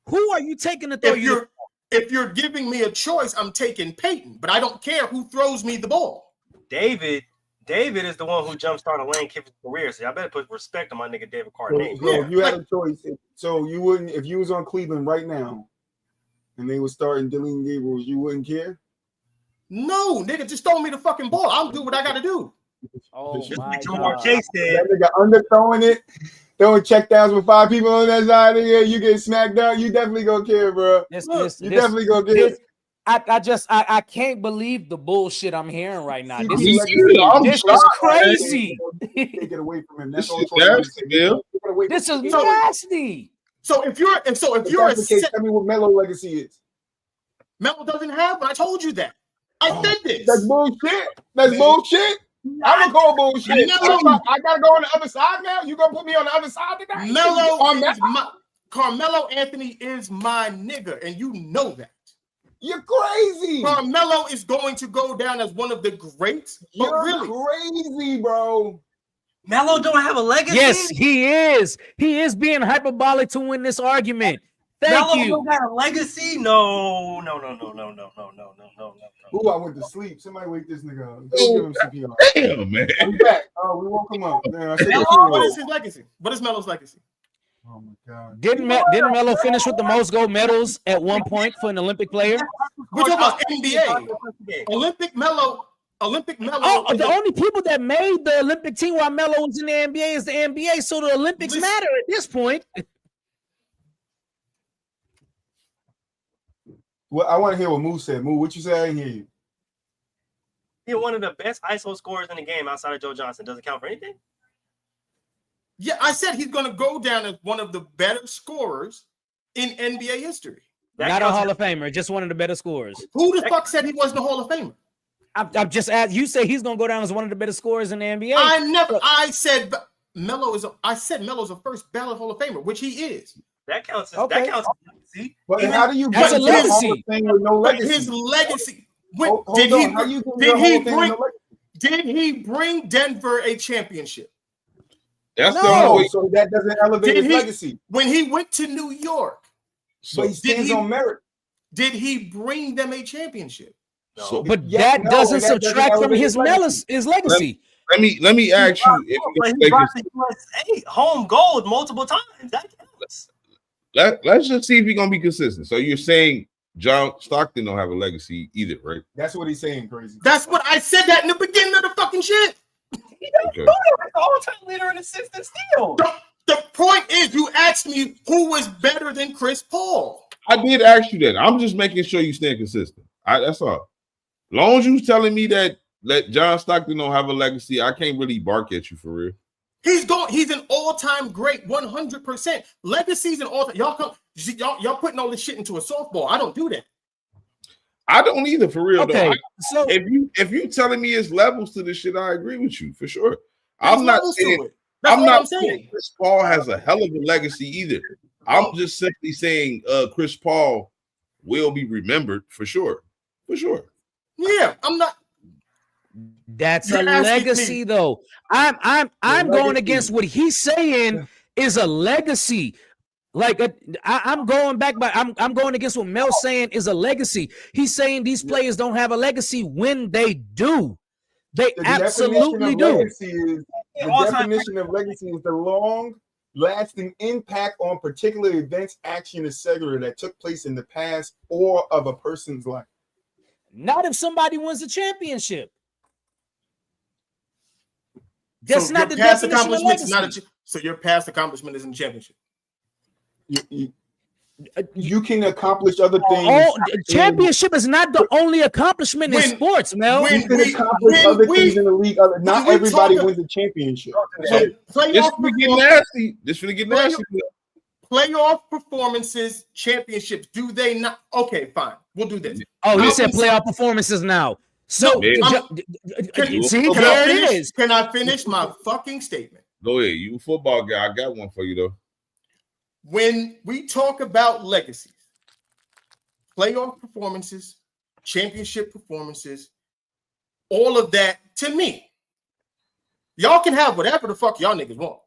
who are you taking to throw you? If you're giving me a choice, I'm taking Peyton, but I don't care who throws me the ball. David is the one who jump-started Lane Kiffin's career, so y'all better put respect on my nigga David Carter name. So if you had a choice, so you wouldn't, if you was on Cleveland right now and they were starting Dylan Gabriels, you wouldn't care? No, nigga, just throw me the fucking ball. I'll do what I gotta do. Oh my Jamar God. Chase said, That nigga underthrowing it, throwing checkdowns with 5 people on that side of here, you get smacked down, you definitely gonna care, bro. You definitely gonna care. I can't believe the bullshit I'm hearing right now. This is crazy. Take it away from him. That's all. This is nasty. So if you're a tell me what Melo legacy is. Melo doesn't have, but I told you that. I said this. That's bullshit. That's bullshit. I don't call bullshit. I gotta go on the other side now. You gonna put me on the other side tonight? Carmelo Anthony is my nigga, and you know that. You're crazy. Carmelo is going to go down as one of the greats. You're crazy, bro. Melo don't have a legacy? Yes, he is. He is being hyperbolic to win this argument. Thank you. Melo don't got a legacy? No. Ooh, I went to sleep. Somebody wake this nigga up. Go give him CPR. Damn, man. I'm back. Oh, we won't come up. Man, What is his legacy? What is Melo's legacy? Oh my God. Didn't Melo finish with the most gold medals at one point for an Olympic player? We're talking about NBA. Olympic Melo. Oh, the only people that made the Olympic team while Melo was in the NBA is the NBA, so the Olympics matter at this point. Well, I want to hear what Moo said. Moo, what you say? I didn't hear you. He's one of the best ISO scorers in the game outside of Joe Johnson. Does it count for anything? Yeah, I said he's going to go down as one of the better scorers in NBA history. Not a Hall of Famer, just one of the better scorers. Who the fuck said he wasn't a Hall of Famer? I'm just asking. You say he's going to go down as one of the better scorers in the NBA? I said Melo's a first ballot Hall of Famer, which he is. That counts. That counts. See, but how do you get a legacy with no legacy? His legacy. Did he bring Denver a championship? That's no, the only way. So that doesn't elevate his legacy. When he went to New York, so he stands on merit. Did he bring them a championship? No. So, but that doesn't subtract from his legacy. Let me ask you. If he brought the USA home gold multiple times. That counts. Let's just see if he's gonna be consistent. So you're saying John Stockton don't have a legacy either, right? That's what he's saying, crazy. That's what I said that in the beginning of the fucking shit. Okay. All-time leader in assists and steals. The point is, you asked me who was better than Chris Paul. I did ask you that. I'm just making sure you stay consistent. That's all. Long as you telling me that John Stockton don't have a legacy, I can't really bark at you for real. He's an all-time great, 100%. Legacies and all. Y'all putting all this shit into a softball. I don't do that. I don't either, for real. Okay, though. If you telling me it's levels to this shit, I agree with you for sure. I'm not saying Chris Paul has a hell of a legacy either. I'm just simply saying Chris Paul will be remembered for sure. For sure. Yeah, I'm not. That's a legacy, though. I'm going against what he's saying is a legacy. Like I'm going back, but I'm going against what Mel's saying is a legacy. He's saying these players don't have a legacy when they do. They absolutely do. The definition of legacy is the long-lasting impact on particular events, action, etc. that took place in the past or of a person's life. Not if somebody wins a championship. That's not the definition of legacy. So your past accomplishment isn't championship. You can accomplish other things. Championship is not the only accomplishment in sports, Mel. You can accomplish other things in the league. Not everybody wins a championship. This finna get nasty. This finna get nasty. Playoff performances, championships. Do they not? Okay, fine. We'll do this. Oh, he said playoff performances now. So, see, there it is. Can I finish my fucking statement? Go ahead. You a football guy. I got one for you, though. When we talk about legacies, playoff performances, championship performances, all of that, to me, y'all can have whatever the fuck y'all niggas want.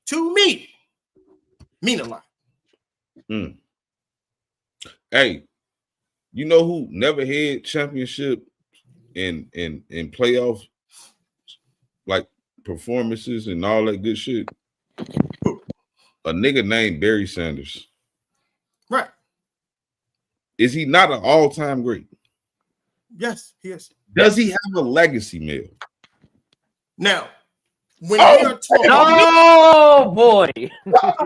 To me, mean a lot. Hey, you know who never had championship in playoff like performances and all that good shit? A nigga named Barry Sanders. Right. Is he not an all-time great? Yes, he is. Does he have a legacy, Mel? Now, when we are talking, oh boy. That's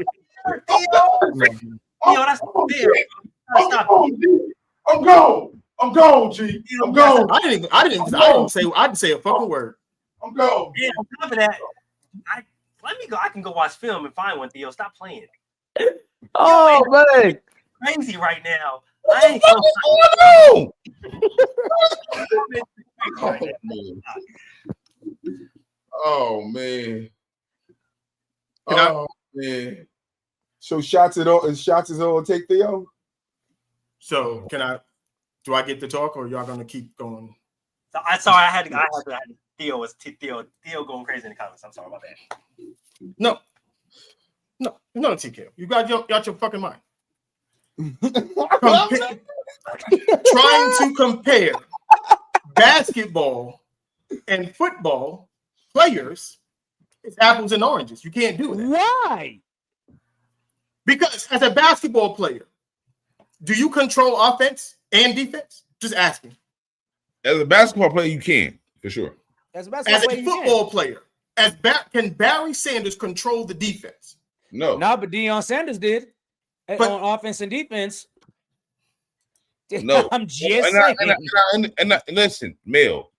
fair. I'm gone, G. I'm gone. I didn't say a fucking word. I'm gone. Yeah, on top of that, let me go. I can go watch film and find one, Theo. Stop playing. Oh, man. Crazy right now. I ain't Oh man. Man. So shots is all take, Theo. So do I get to talk or y'all gonna keep going? I'm sorry, I had to Theo going crazy in the comments. I'm sorry about that. No, TK. You got your fucking mind. Trying to compare basketball and football players is apples and oranges. You can't do that. Why? Because as a basketball player, do you control offense and defense? Just asking. As a basketball player, you can, for sure. As a football player, can Barry Sanders control the defense? No. No, but Deion Sanders did. On offense and defense. No. I'm just saying. And listen, Mel,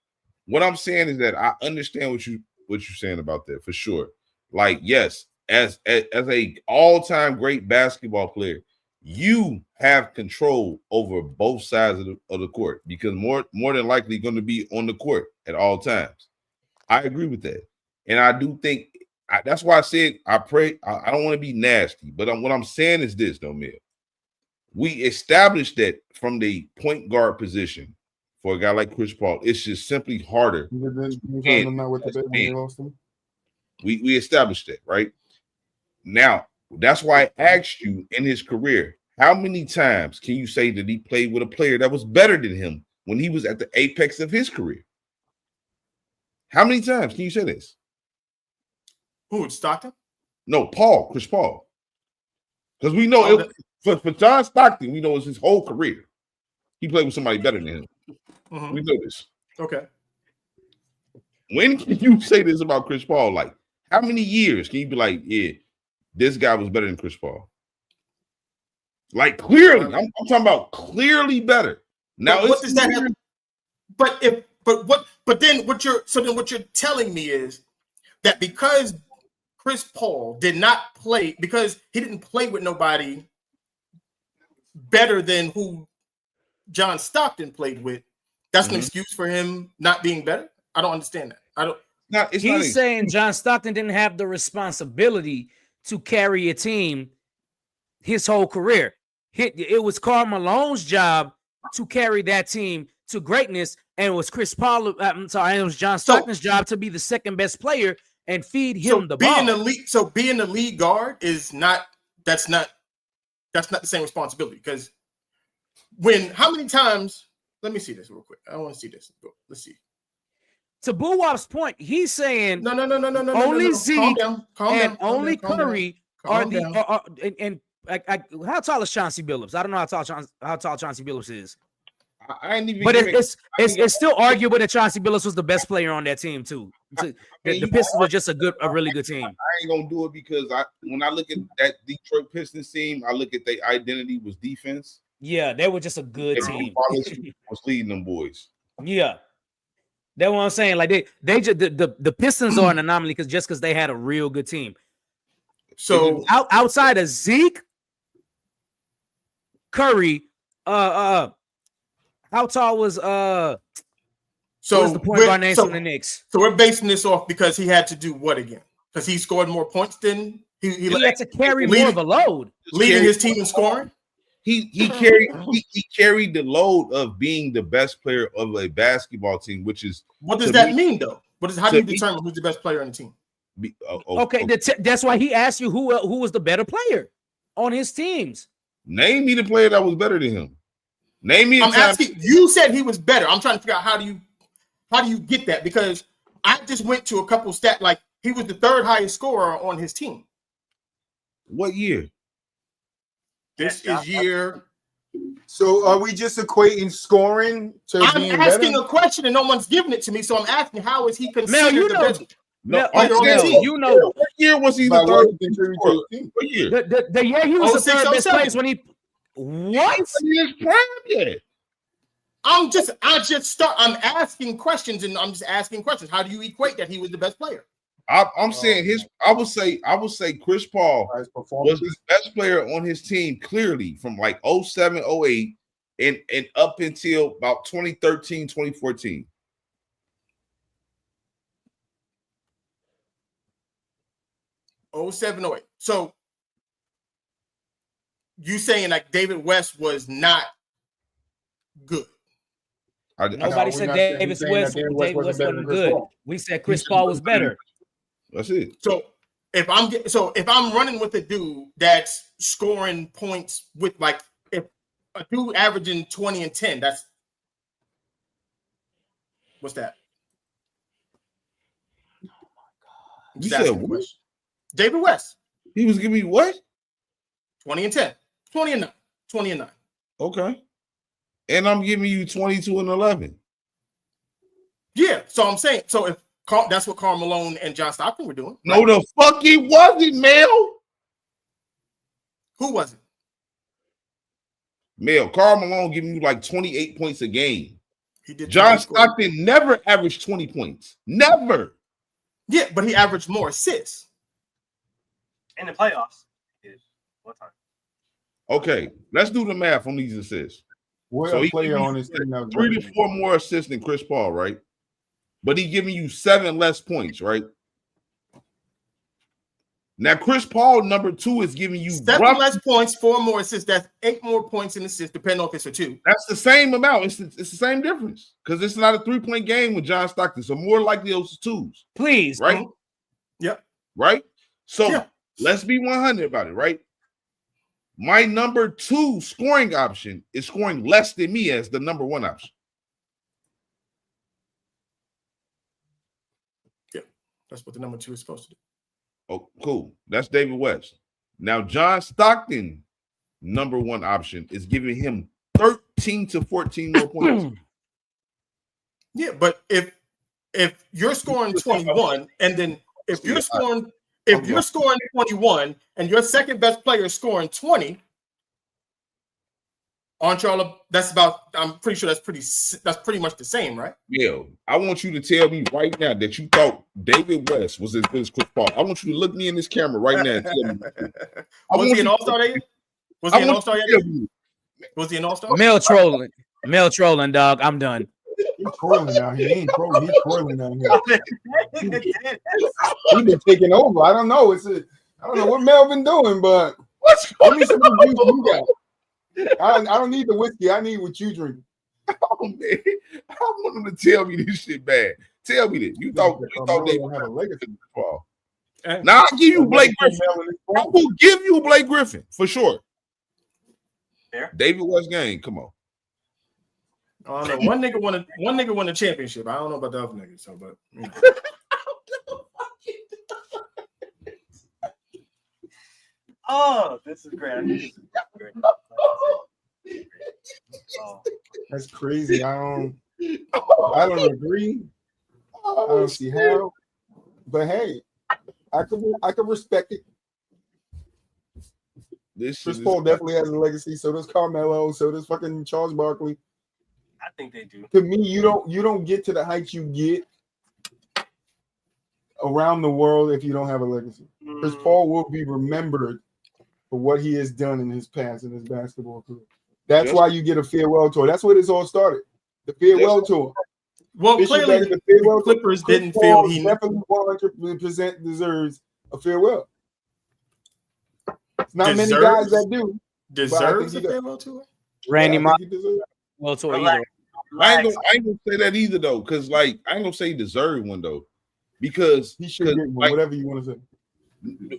what I'm saying is that I understand what you're saying about that, for sure. Like, yes, as a all-time great basketball player, you have control over both sides of the court because more than likely going to be on the court at all times. I agree with that. And I do think that's why I said I don't want to be nasty, but what I'm saying is this, though, Mel. We established that from the point guard position for a guy like Chris Paul, it's just simply harder. We established that, right? Now, that's why I asked you in his career, how many times can you say that he played with a player that was better than him when he was at the apex of his career? How many times can you say this? Who, Stockton? No, Chris Paul. Because we know for John Stockton, we know it's his whole career. He played with somebody better than him. Mm-hmm. We know this. Okay. When can you say this about Chris Paul? Like, how many years can you be like, yeah, this guy was better than Chris Paul? Like, clearly, I'm talking about clearly better. Now, what does that have? But then what you're telling me is that because Chris Paul did not play, because he didn't play with nobody better than who John Stockton played with, that's an excuse for him not being better? I don't understand that. I don't. He's saying John Stockton didn't have the responsibility to carry a team his whole career. It was Karl Malone's job to carry that team to greatness, and it was Chris Paul. It was John Stockton's job to be the second best player and feed him the ball. Being the lead guard is not. That's not the same responsibility, because how many times? Let me see this real quick. I want to see this. Let's see. To Boo Wop's point, he's saying no. Only Zeke and only Curry are how tall is Chauncey Billups? I don't know how tall Chauncey Billups is. I ain't even. But it's still arguable that Chauncey Billups was the best player on that team too. The Pistons were just a really good team. I ain't gonna do it because when I look at that Detroit Pistons team, I look at their identity was defense. Yeah, they were just a good team. Was leading them boys. Yeah, that's what I'm saying. Like they just the Pistons are an anomaly because they had a real good team. So outside of Zeke, Curry, how tall was the point guard names from the Knicks? So we're basing this off because he had to do what again? Because he scored more points than he had to carry more of a load, leading his team in scoring. He carried the load of being the best player of a basketball team, which is what does that mean though? How do you determine who's the best player on the team? Okay. That's why he asked you who was the better player on his teams. Name me the player that was better than him. Name me. I'm asking. You said he was better. I'm trying to figure out how do you get that, because I just went to a couple stats, like he was the third highest scorer on his team. What year? This is year. So are we just equating scoring to being better? I'm asking a question and no one's giving it to me, so I'm asking, how is he considered the best? What year was he the third? What year? The year he was the third best player when he I'm asking questions, and I'm just asking questions. How do you equate that he was the best player? I'm saying I would say Chris Paul was the best player on his team clearly from like 07, 08 and up until about 2013, 2014. Oh, 07, 08. So you saying like David West was not good? Nobody said David West wasn't good. We said Chris Paul was better. That's it. So if I'm running with a dude that's scoring points with like if a dude averaging 20 and 10, that's what's that? Oh my God. You said what? David West. He was giving me what? 20 and 10. 20 and 9. 20 and 9. Okay. And I'm giving you 22 and 11. Yeah. So I'm saying, so if that's what Karl Malone and John Stockton were doing. No, the fuck he wasn't, Mel. Who wasn't? Mel, Karl Malone giving you like 28 points a game. He did. John Stockton never averaged 20 points. Never. Yeah, but he averaged more assists. In the playoffs. One time. Okay, let's do the math on these assists. So he player on his team 3 to 4 more assists than Chris Paul, right? But he's giving you 7 less points, right? Now, Chris Paul, number 2, is giving you 7 less points, 4 more assists. That's 8 more points in assists, depending on if it's a 2. That's the same amount. It's the same difference because it's not a 3-point game with John Stockton. So more likely those 2s. Please, right? Mm-hmm. Yep. Right. So let's be 100 about it, right? My number 2 scoring option is scoring less than me as the number 1 option. Yeah, that's what the number 2 is supposed to do. Oh, cool. That's David West. Now, John Stockton, number 1 option, is giving him 13 to 14 more points. Yeah, but if if you're scoring 21, and then if you're scoring 21, and your second best player is scoring 20, aren't y'all? That's about. I'm pretty sure that's pretty much the same, right? Yeah. I want you to tell me right now that you thought David West was as good as Chris Paul. I want you to look me in this camera right now and tell me. Was he an All-Star yet? Was he an All-Star yet? Was he an All-Star? Male trolling, dog. I'm done. He's trolling now. He ain't trolling. He's trolling now. He's been taking over. I don't know. I don't know what Melvin doing, but let me see what you got. I don't need the whiskey. I need what you drink. Oh man, I want him to tell me this shit bad. Tell me this. You thought they would have a legacy ball. Now I'll give you Blake Griffin. I will give you Blake Griffin for sure. Fair. David West game. Come on. I don't know. One nigga won a championship. I don't know about the other niggas. So, but you know. Oh, this is great. That's crazy. I don't agree. I don't see how. But hey, I could respect it. Chris Paul definitely has a legacy. So does Carmelo. So does fucking Charles Barkley. I think they do. To me, you don't get to the heights you get around the world if you don't have a legacy. Chris Paul will be remembered for what he has done in his past in his basketball career. That's why you get a farewell tour. That's where this all started. The farewell tour. Well, clearly the Clippers didn't feel he definitely 100% deserves a farewell. It's not many guys that do. Deserves a farewell tour. Randy Moss. Well, tour either. I ain't gonna say that either though, because like I ain't gonna say he deserved one though, because he should get one, whatever you want to say.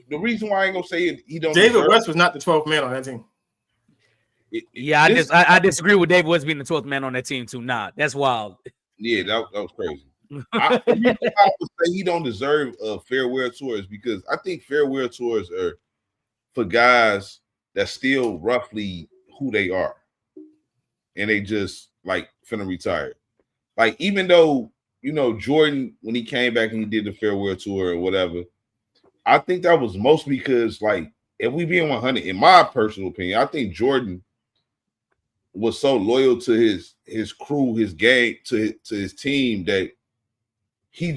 The reason why I ain't gonna say it, he don't. David West was not the 12th man on that team. I disagree with David West being the 12th man on that team too. Nah, that's wild. Yeah, that was crazy. I would say he don't deserve farewell tours because I think farewell tours are for guys that's still roughly who they are, and they just like finna retire. Like even though Jordan when he came back and he did the farewell tour or whatever, I think that was mostly because like if we being 100, in my personal opinion, I think Jordan was so loyal to his crew, his gang, to his team that he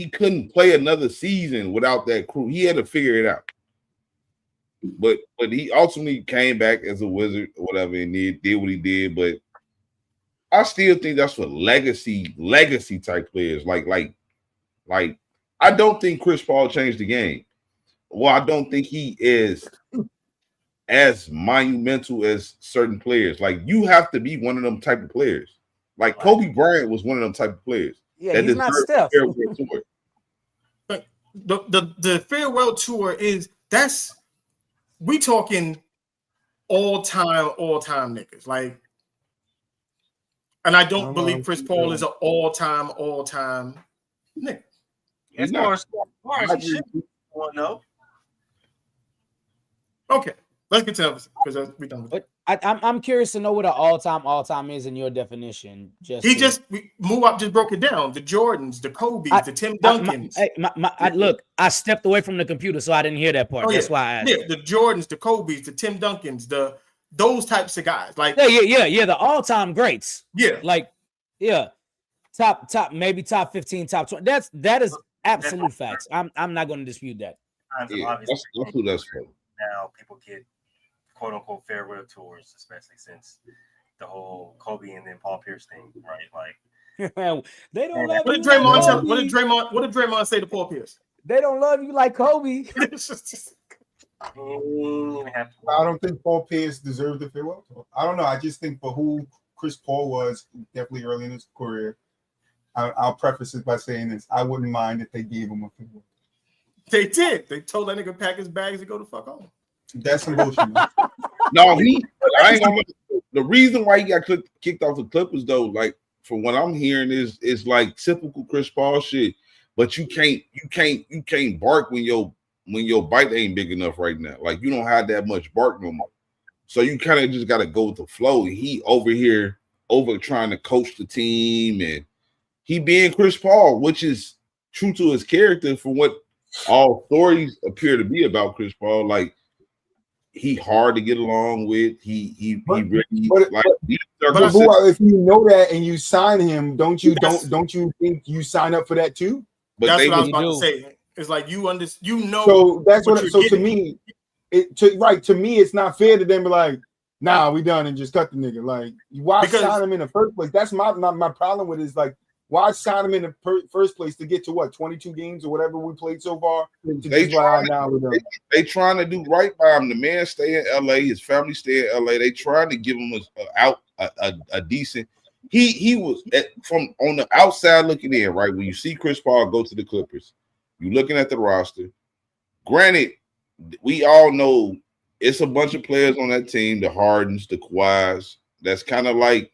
couldn't play another season without that crew. He had to figure it out. But he ultimately came back as a Wizard or whatever and did what he did. But I still think that's for legacy type players. Like I don't think Chris Paul changed the game. Well, I don't think he is as monumental as certain players. Like you have to be one of them type of players. Like Kobe Bryant was one of them type of players. Yeah, he's not Steph. The farewell tour is we talking all time niggas. Like, and I don't believe Chris Paul is an all time nigga. As far as he should be. No. Okay, let's get to because we done with it. I'm curious to know what an all-time is in your definition. Move up, just broke it down. The Jordans, the Kobe's, the Tim Duncans. Look, I stepped away from the computer, so I didn't hear that part. That's why I asked. Yeah, the Jordans, the Kobe's, the Tim Duncans, those types of guys. Like the all-time greats. Yeah, like top, maybe top 15, top 20. That is absolute facts. I'm not going to dispute that. Yeah, that's who that's for. Now people get quote unquote farewell tours, especially since the whole Kobe and then Paul Pierce thing, right? Like they don't love what did Draymond say to Paul Pierce? They don't love you like Kobe. I don't think Paul Pierce deserved the farewell tour. I don't know. I just think for who Chris Paul was definitely early in his career, I'll preface it by saying this. I wouldn't mind if they gave him a farewell. They did. They told that nigga pack his bags and go to fuck home. That's some bullshit. No, I ain't gonna. The reason why he got kicked off the Clippers, though, like from what I'm hearing, is like typical Chris Paul shit. But you can't bark when your bite ain't big enough right now. Like you don't have that much bark no more. So you kind of just got to go with the flow. And he over here trying to coach the team and he being Chris Paul, which is true to his character from what all stories appear to be about Chris Paul. Like he hard to get along with. He really like. But if you know that and you sign him, don't you think you sign up for that too? But that's what I was about to say. It's like you know. So that's what. So to me, to me, it's not fair to them be like, nah, we done and just cut the nigga. Like, why sign him in the first place? That's my problem with it is like, why sign him in the first place to get to what 22 games or whatever we played so far? They trying to do right by him. The man stay in LA, his family stay in LA. They trying to give him a decent. He was from on the outside looking in, right? When you see Chris Paul go to the Clippers, you looking at the roster. Granted, we all know it's a bunch of players on that team, the Hardens, the Kawhis, that's kind of like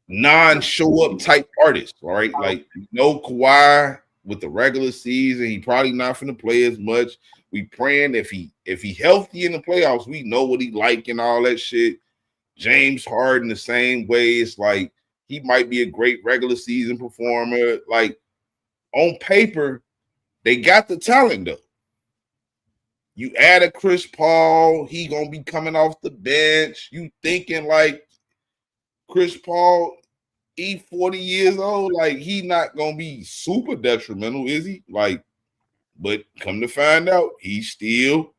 non-show up type artists, all right? Like no Kawhi with the regular season, he probably not finna play as much. We praying if he healthy in the playoffs, we know what he like and all that shit. James Harden the same way. It's like he might be a great regular season performer. Like on paper, they got the talent though. You add a Chris Paul, he gonna be coming off the bench. You thinking like Chris Paul, he 40 years old, like he not gonna be super detrimental, is he? Like, but come to find out, he's still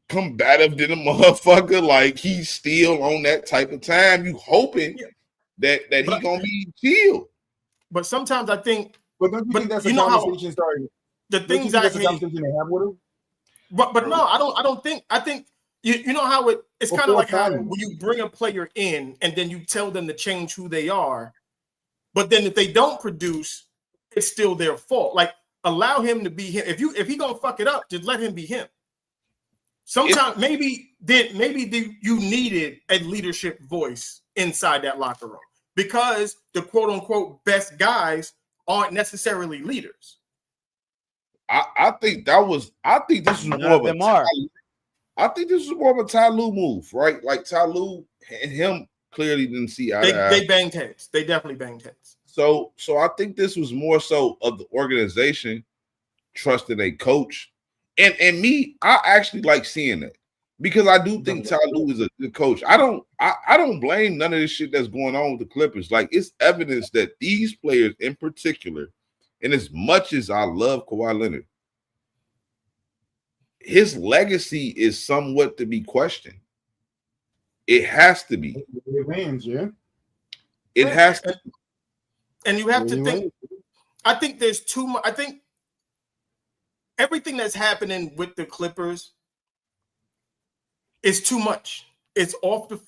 combative than a motherfucker. Like he's still on that type of time. You hoping that he gonna be chill. But sometimes I think, but don't you think that's a conversation starting? The things I hate. Conversation they have with him. But no, I don't think. I think you know how it's kind of like how when you bring a player in and then you tell them to change who they are, but then if they don't produce, it's still their fault. Like allow him to be him. If he gonna fuck it up, just let him be him. Sometimes maybe you needed a leadership voice inside that locker room because the quote unquote best guys aren't necessarily leaders. I think this is more of a I think this is more of a Ty Lue move, right? Like Ty Lue and him clearly didn't see eye to eye. They banged heads. They definitely banged heads. So I think this was more so of the organization trusting a coach. And me, I actually like seeing that because I do think Ty Lue is a good coach. I don't blame none of this shit that's going on with the Clippers. Like it's evidence that these players in particular, and as much as I love Kawhi Leonard, his legacy is somewhat to be questioned. It has to be. It has to. And you have to think. I think there's too much. I think everything that's happening with the Clippers is too much. It's off the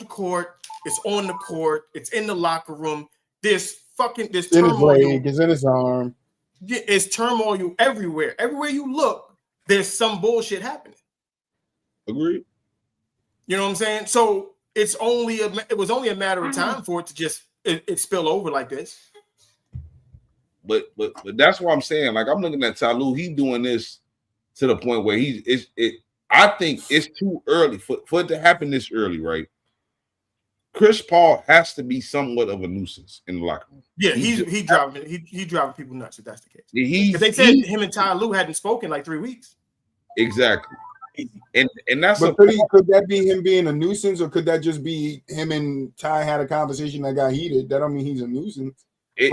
court. It's on the court. It's in the locker room. There's turmoil. It's in his arm. Yeah, it's turmoil everywhere. Everywhere you look, there's some bullshit happening. Agreed. You know what I'm saying? So it was only a matter of time for it to just it spill over like this. But that's what I'm saying. Like I'm looking at Ty Lue, he's doing this to the point where I think it's too early for it to happen this early, right? Chris Paul has to be somewhat of a nuisance in the locker room. Yeah, he driving people nuts if that's the case. Because they said him and Ty Lue hadn't spoken like 3 weeks. Exactly. And that's could that be him being a nuisance, or could that just be him and Ty had a conversation that got heated? That don't mean he's a nuisance. If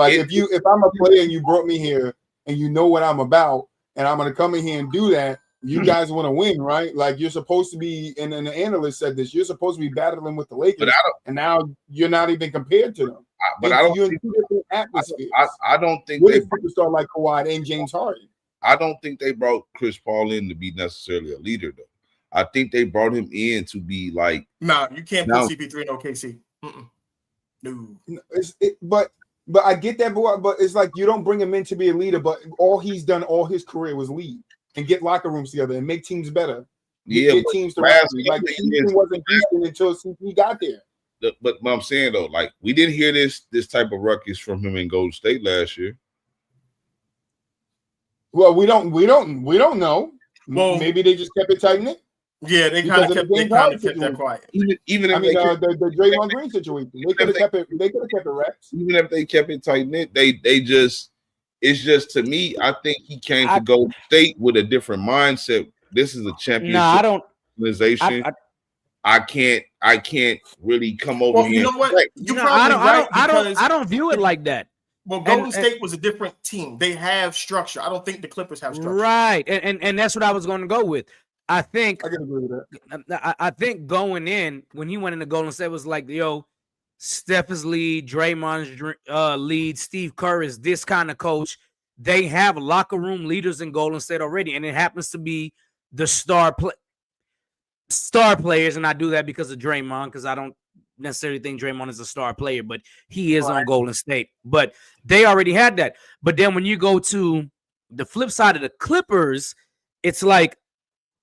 I'm a player and you brought me here and you know what I'm about, and I'm gonna come in here and do that, you guys want to win, right? Like you're supposed to be, and the analyst said this, you're supposed to be battling with the Lakers, and now you're not even compared to them. You're in two different atmospheres. I don't think they superstar like Kawhi and James Harden. I don't think they brought Chris Paul in to be necessarily a leader, though. I think they brought him in to be like. Nah, you can't put CP3 in OKC. No, but I get that, but it's like you don't bring him in to be a leader. But all he's done all his career was lead and get locker rooms together and make teams better. Get teams to like Houston wasn't Houston until CP got there. But I'm saying though, like we didn't hear this type of ruckus from him in Golden State last year. Well, we don't know. Well, maybe they just kept it tight knit. Yeah, they because kind of of the kept, James Harden that situation. quiet. Even I if mean, they kept, the Draymond Green situation. They could have kept it. They could have kept it reps. even if they kept it tight knit, they just it's just to me. I think he came to Golden State with a different mindset. This is a championship organization. I can't really come over Well, here. you know what? You're probably right because I don't view it like that. Well, Golden State was a different team. They have structure. I don't think the Clippers have structure. Right, and that's what I was going to go with. I think I can agree with that. I think going in when he went into Golden State was like, yo, Steph is lead, Draymond's lead, Steve Kerr is this kind of coach. They have locker room leaders in Golden State already, and it happens to be the star players, and I do that because of Draymond, because I don't necessarily think Draymond is a star player, but he is on Golden State. But they already had that. But then when you go to the flip side of the Clippers, it's like,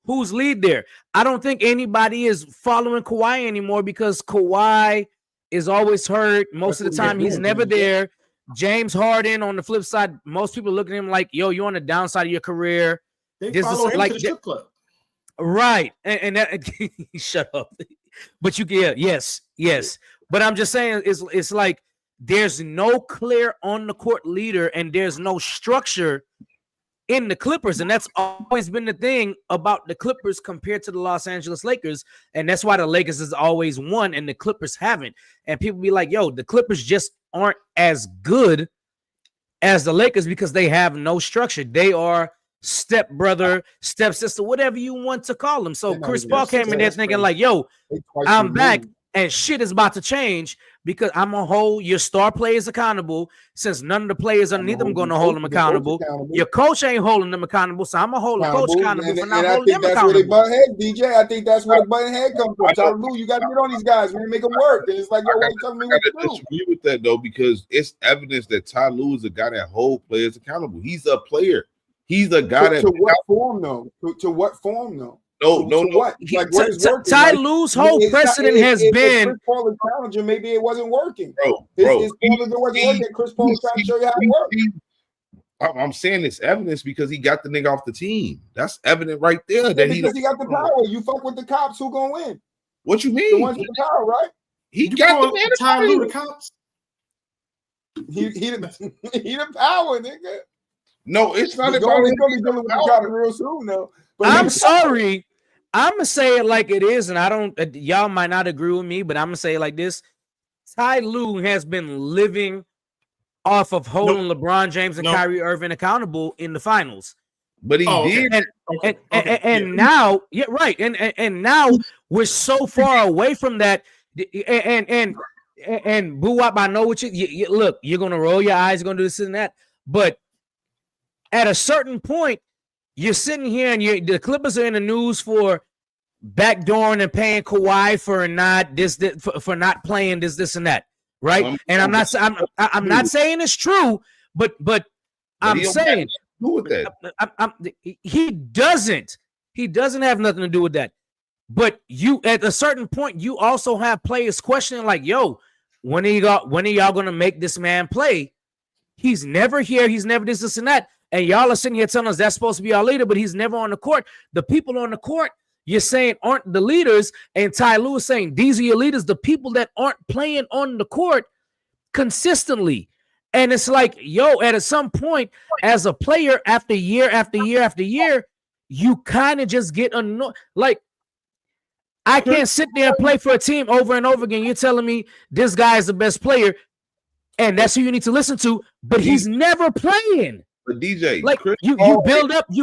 who's lead there? I don't think anybody is following Kawhi anymore because Kawhi is always hurt. Most of the time, he's never there. James Harden, on the flip side, most people look at him like, yo, you're on the downside of your career. They follow him to the strip club. Right. And that shut up. But you get yes. But I'm just saying it's like there's no clear on the court leader and there's no structure in the Clippers, and that's always been the thing about the Clippers compared to the Los Angeles Lakers, and that's why the Lakers has always won and the Clippers haven't. And people be like, yo, the Clippers just aren't as good as the Lakers because they have no structure. They are stepbrother, stepsister, whatever you want to call them. So Chris Paul came in there thinking like, yo, I'm back and shit is about to change because I'm going to hold your star players accountable since none of the players underneath them going to hold them accountable. Your coach ain't holding them accountable, so I'm going to hold the coach accountable for not holding them accountable. I think that's where they butt head, DJ. I think that's where the butt head comes from. Lou, you got to get on these guys. We're going to make them work. And it's like, yo, why you telling me what to do? I disagree with that, though, because it's evidence that Ty Lue is a guy that holds players accountable. He's a player. He's a guy that... To what form, though? To what form, though? No. What? Like, what is working? Ty Lue's whole precedent has been... Chris Paul is challenging, maybe it wasn't working. Bro. His wasn't working. Chris Paul was trying to show you how it works. I'm saying it's evidence because he got the nigga off the team. That's evident right there. That because he got the power. You fuck with the cops, who gonna win? What you mean? The ones with the power, right? He got the man. Ty Lue, the cops. He the power, nigga. No, it's not about him. He's gonna be dealing with the cops real soon, though. But I'm sorry. I'm gonna say it like it is, and I don't. Y'all might not agree with me, but I'm gonna say it like this: Ty Lue has been living off of holding LeBron James and Kyrie Irving accountable in the finals. But he did, and now, yeah, right, and now we're so far away from that. And Boo Wop, I know what you look. You're gonna roll your eyes, you're gonna do this and that, but at a certain point. You're sitting here and the Clippers are in the news for backdooring and paying Kawhi for not playing this and that, right? And I'm not saying it's true, but I'm saying with that. He doesn't have nothing to do with that. But you at a certain point, you also have players questioning like, yo, when are y'all gonna make this man play? He's never here. He's never this and that. And y'all are sitting here telling us that's supposed to be our leader, but he's never on the court. The people on the court, you're saying aren't the leaders. And Ty Lue is saying these are your leaders, the people that aren't playing on the court consistently. And it's like, yo, at some point, as a player, after year after year after year, you kind of just get annoyed. Like, I can't sit there and play for a team over and over again. You're telling me this guy is the best player, and that's who you need to listen to, but he's never playing. But DJ, like you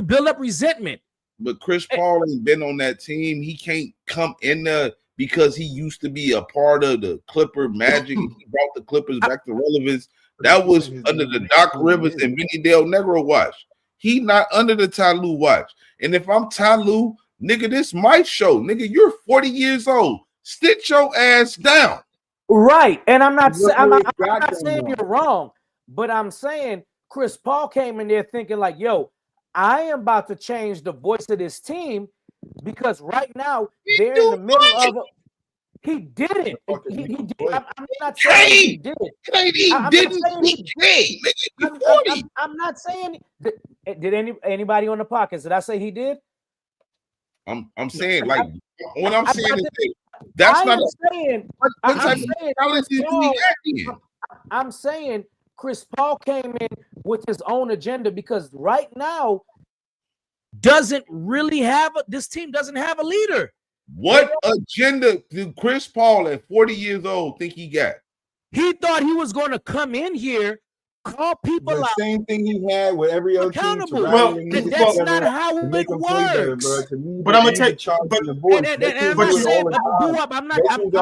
build up resentment. But Chris Paul ain't been on that team. He can't come in there because he used to be a part of the Clipper Magic. He brought the Clippers back to relevance. That was under the Doc Rivers and Vinny Del Negro watch. He not under the Ty Lue watch. And if I'm Ty Lue, nigga, this my show. Nigga, you're 40 years old. Sit your ass down. Right. And I'm not saying you're wrong, but I'm saying Chris Paul came in there thinking like, yo, I am about to change the voice of this team because right now they're in the middle of he did it. He did. I'm not saying he did it. I'm not saying did anybody on the podcast, did I say he did? I'm saying like what I'm saying is that's not saying. I'm saying Chris Paul came in with his own agenda because right now this team doesn't have a leader. What agenda did Chris Paul at 40 years old think he got? He thought he was going to come in here, call people the out. Same thing he had with every other team. Well, and that's not how it works. But I'm gonna take. I'm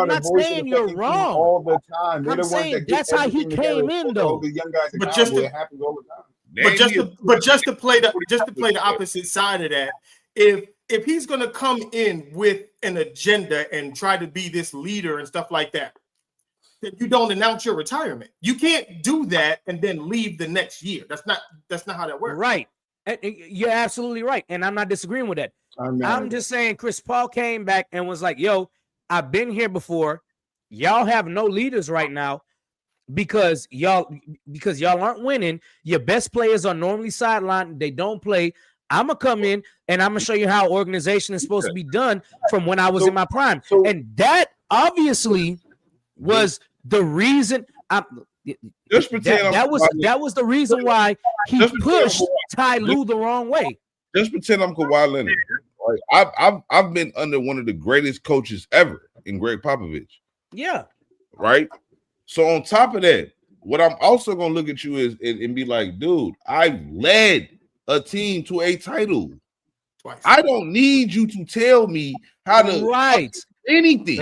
not saying you're wrong. All the time. I'm saying that's how he came in, though. The young guys, but just to play the opposite side of that, if he's gonna come in with an agenda and try to be this leader and stuff like that, then you don't announce your retirement. You can't do that and then leave the next year. That's not how that works. Right. You're absolutely right. And I'm not disagreeing with that. I'm just saying Chris Paul came back and was like, yo, I've been here before. Y'all have no leaders right now because y'all aren't winning. Your best players are normally sidelined. They don't play. I'm going to come in and I'm going to show you how organization is supposed to be done from when I was in my prime. And that obviously was the reason that was the reason why he pushed Ty Lue the wrong way. Just pretend I'm Kawhi Leonard. Like, I've been under one of the greatest coaches ever in Greg Popovich. Yeah. Right. So on top of that, what I'm also gonna look at you is and be like, dude, I led a team to a title. Twice. I don't need you to tell me how to anything.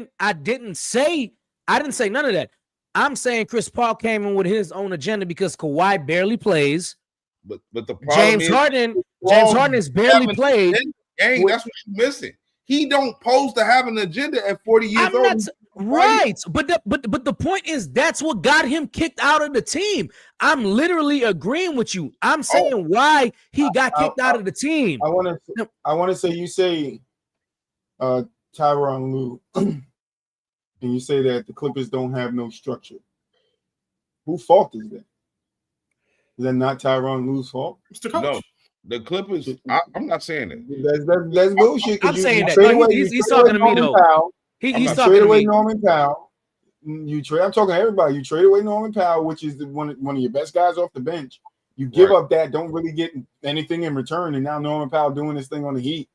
I didn't say none of that. I'm saying Chris Paul came in with his own agenda because Kawhi barely plays. But the problem James Harden is barely played. That's what you're missing. He don't pose to have an agenda at 40 years old. Right. But the point is that's what got him kicked out of the team. I'm literally agreeing with you. I'm saying why he got kicked out of the team. I want to say you say Tyronn Lue and you say that the Clippers don't have no structure. Whose fault is that? Is that not Tyronn Lue's fault? It's the coach. No, the Clippers. I'm not saying that. That's bullshit. I'm saying that. He's talking to me though. He's talking trade to away me. Norman Powell. I'm talking to everybody. You trade away Norman Powell, which is one of your best guys off the bench. You give up that, don't really get anything in return, and now Norman Powell doing this thing on the Heat.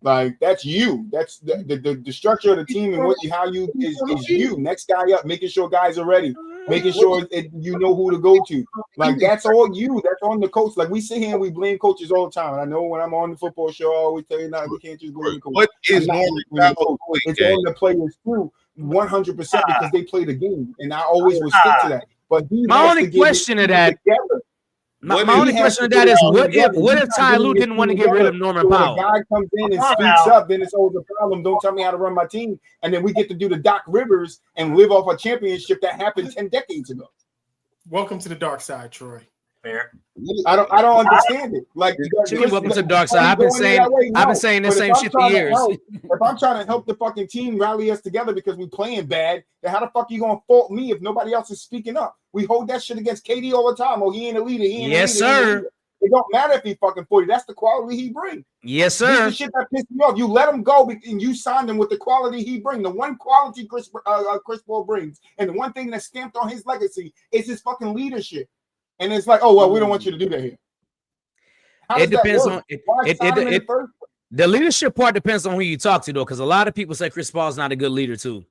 Like that's you. That's the structure of the team and how you is you. Next guy up, making sure guys are ready, making sure you know who to go to. Like that's all you. That's on the coach. Like we sit here and we blame coaches all the time. And I know when I'm on the football show, I always tell you, we can't just blame the coach. What is Norman Powell? It's on the players too, 100% because they play the game, and I always will stick to that. But my only question to that. My only question to that is what if Ty Lue didn't want to get rid of Norman Powell? The guy comes in and speaks up, then it's the problem. Don't tell me how to run my team, and then we get to do the Doc Rivers and live off a championship that happened 10 decades ago. Welcome to the dark side, Troy. Fair. I don't understand it. Like welcome to the dark side. I've been saying the same shit for years. If I'm trying to help the fucking team rally us together because we playing bad, then how the fuck you gonna fault me if nobody else is speaking up? We hold that shit against KD all the time. Oh, he ain't a leader. Yes, sir. It don't matter if he fucking 40. That's the quality he brings. Yes, sir. This is the shit that pissed me off. You let him go and you signed him with the quality he brings. The one quality Chris Paul brings, and the one thing that's stamped on his legacy is his fucking leadership. And it's like, oh well, we don't want you to do that here. It depends on the leadership part depends on who you talk to though, because a lot of people say Chris Paul's not a good leader too.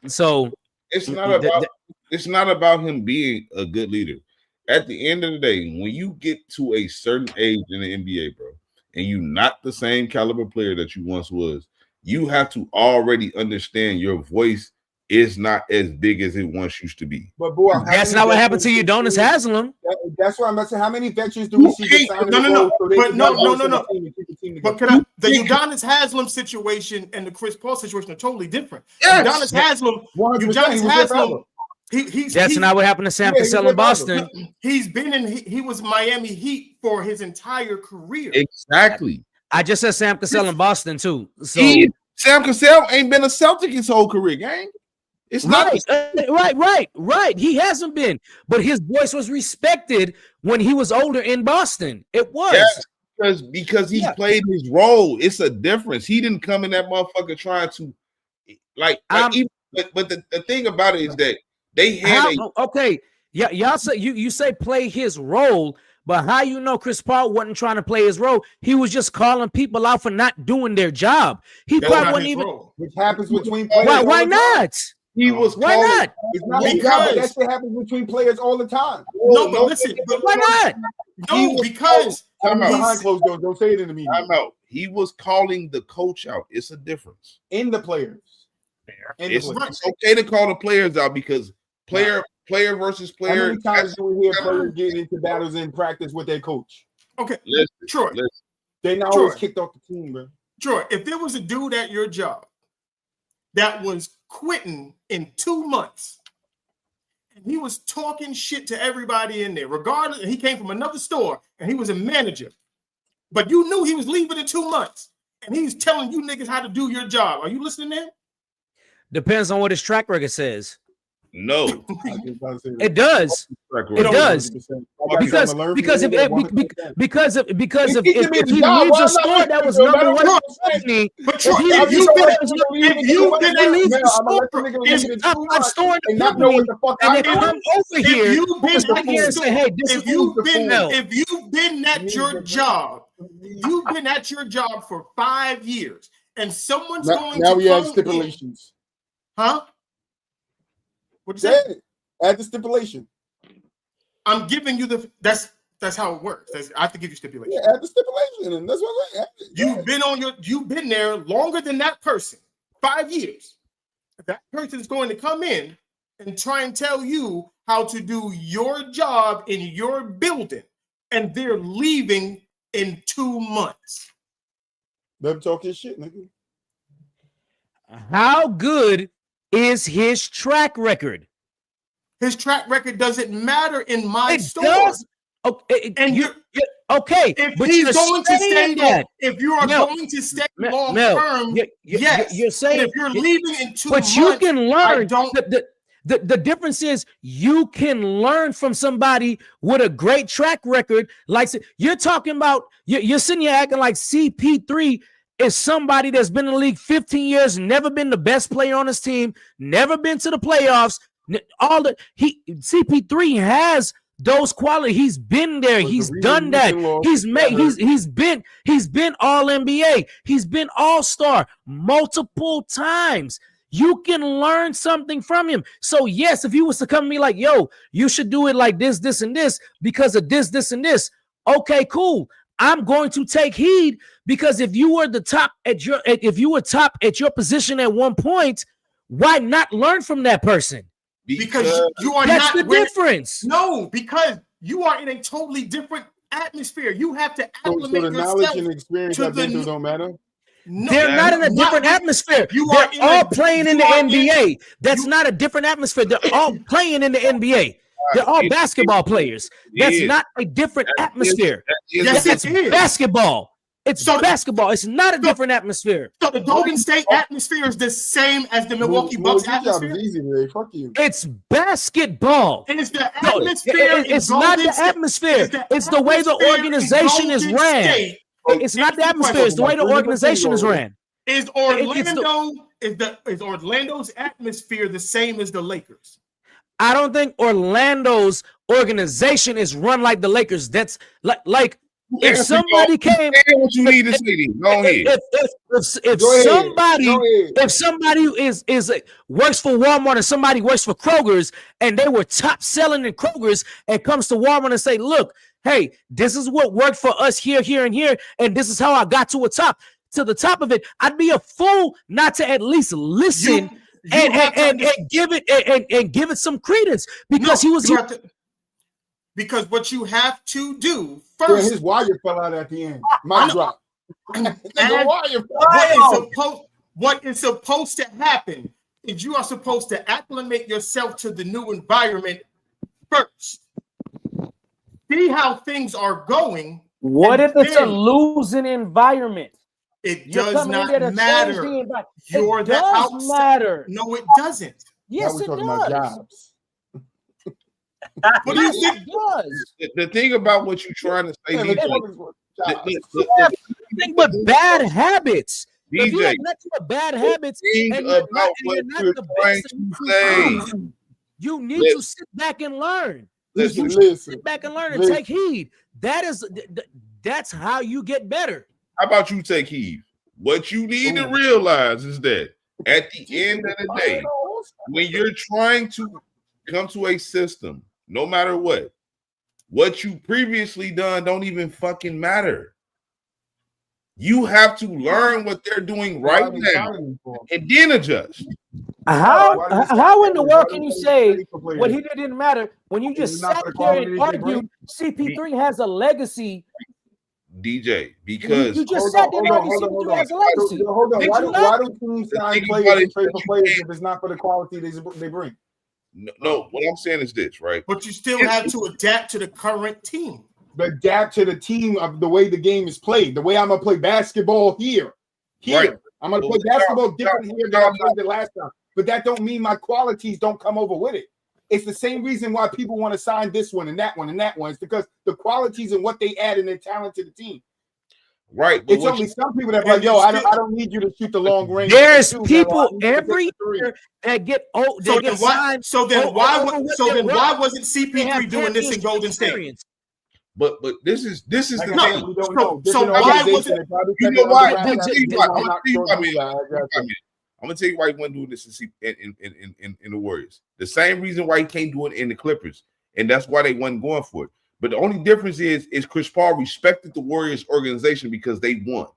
So it's not about him being a good leader. At the end of the day, when you get to a certain age in the NBA, bro, and you're not the same caliber player that you once was, you have to already understand your voice is not as big as it once used to be. But boy, that's not what happened to Udonis Haslem. That's what I'm about to say. How many veterans do we see? No. But the Udonis Haslem situation and the Chris Paul situation are totally different. Yes. Udonis Haslem. That's not what happened to Sam Cassell in Boston. He was Miami Heat for his entire career. Exactly. I just said Sam Cassell in Boston too. So Sam Cassell ain't been a Celtic his whole career, gang. It's not right. He hasn't been, but his voice was respected when he was older in Boston. It was. because he played his role. It's a difference. He didn't come in that motherfucker trying to but the thing about it is that they had y'all say you say play his role, but how you know Chris Paul wasn't trying to play his role? He was just calling people out for not doing their job. He probably wasn't even role. Which happens between players. Why not? He was why not? It's not his job, but that shit happens between players all the time. No, but listen, Why not? No, because behind closed doors, don't say it in the media. I know he was calling the coach out. It's a difference in the players. It's okay to call the players out because player versus player. How many times do we hear players getting into battles in practice with their coach? Okay, Troy. They not always kicked off the team, bro. Troy, if there was a dude at your job that was quitting in 2 months, and he was talking shit to everybody in there, regardless, he came from another store and he was a manager, but you knew he was leaving in 2 months, and he's telling you niggas how to do your job. Are you listening to him? Depends on what his track record says. No, it does. It does because if he leaves a store that was number one company, if you've been top store in the company and they come over here and say, "Hey, if you've been at your job, you've been at your job for 5 years, and someone's going now to we have stipulations, huh?" What you say? Add the stipulation. I'm giving you that's how it works. I have to give you stipulation. Yeah, add the stipulation, and that's what you've been there longer than that person, 5 years. That person is going to come in and try and tell you how to do your job in your building, and they're leaving in 2 months. Them talking shit, nigga. How good is his track record? His track record doesn't matter in my store. Does. Okay, and okay, if but he's going to stay, if you are going to stay long term, yes. You're saying if you're leaving in 2 months, but you can learn. The difference is you can learn from somebody with a great track record. Like you're talking about, you're sitting here acting like CP3 is somebody that's been in the league 15 years, never been the best player on his team, never been to the playoffs. CP3 has those qualities. He's been there. He's done that. He's been all NBA. He's been all-star multiple times. You can learn something from him. So yes, if he was to come to me like, yo, you should do it like this, this, and this because of this, this, and this. Okay, cool. I'm going to take heed because if you were top at your position at one point, why not learn from that person? Because you are that's not the difference. No, because you are in a totally different atmosphere. You have to acclimate so the knowledge and experience I've been through don't matter. No, they're not in a different atmosphere. They're all playing in the NBA. That's not a different atmosphere. They're all playing in the NBA. They're all basketball players. That's not a different atmosphere. Yes, it is. Basketball. It's basketball. It's not a different atmosphere. So the Golden State atmosphere is the same as the Milwaukee Bucks atmosphere. Easy today. Fuck you. It's basketball. And it's the atmosphere. It's not the atmosphere. It's the way the organization is ran. It's not the atmosphere. It's the way the organization is ran. Is Orlando's atmosphere the same as the Lakers? I don't think Orlando's organization is run like the Lakers. That's like if somebody came, what you need to say, go ahead. If somebody is works for Walmart and somebody works for Kroger's and they were top selling in Kroger's and comes to Walmart and say, look, hey, this is what worked for us here, here, and here, and this is how I got to the top of it. I'd be a fool not to at least listen and give it some credence because he was here. Because what you have to do first, his wire fell out at the end. My drop. What is supposed to happen is you are supposed to acclimate yourself to the new environment first. See how things are going. What if it's a losing environment? It does not matter. You're the outside. No, it doesn't. Yes, it does. What do you think? The thing about what you're trying to say, DJ, nothing but bad habits. If you DJ, have nothing but bad habits, think and about you're what not you're the trying best, to say. you need to sit back and learn. Listen, Sit back and learn and take heed. That's how you get better. How about you take heed? What you need to realize is that at the end of the day, when you're trying to come to a system, no matter what you previously done don't even fucking matter. You have to learn what they're doing right now and then adjust. How in the world can you say what he didn't matter when you just sat there and argued CP3 has a legacy? DJ, because you just sat there and argued CP3 has a legacy. Hold on. Why do teams sign players and trade for players if it's not for the quality they bring? No, what I'm saying is this, right? But you still have to adapt to the current team. Adapt to the team of the way the game is played. The way I'm gonna play basketball here. Right. I'm gonna play basketball different here than I played the last time. But that don't mean my qualities don't come over with it. It's the same reason why people want to sign this one and that one and that one. It's because the qualities and what they add and their talent to the team. Right. It's only some people that are like, yo, I don't need you to shoot the long range. There's people every year that get old. So then why wasn't CP3 doing this in Golden State? But this is the thing. So why wasn't? You know why? I'm gonna tell you why he wasn't doing this in the Warriors. The same reason why he can't do it in the Clippers, and that's why they wasn't going for it. But the only difference is Chris Paul respected the Warriors organization because they won.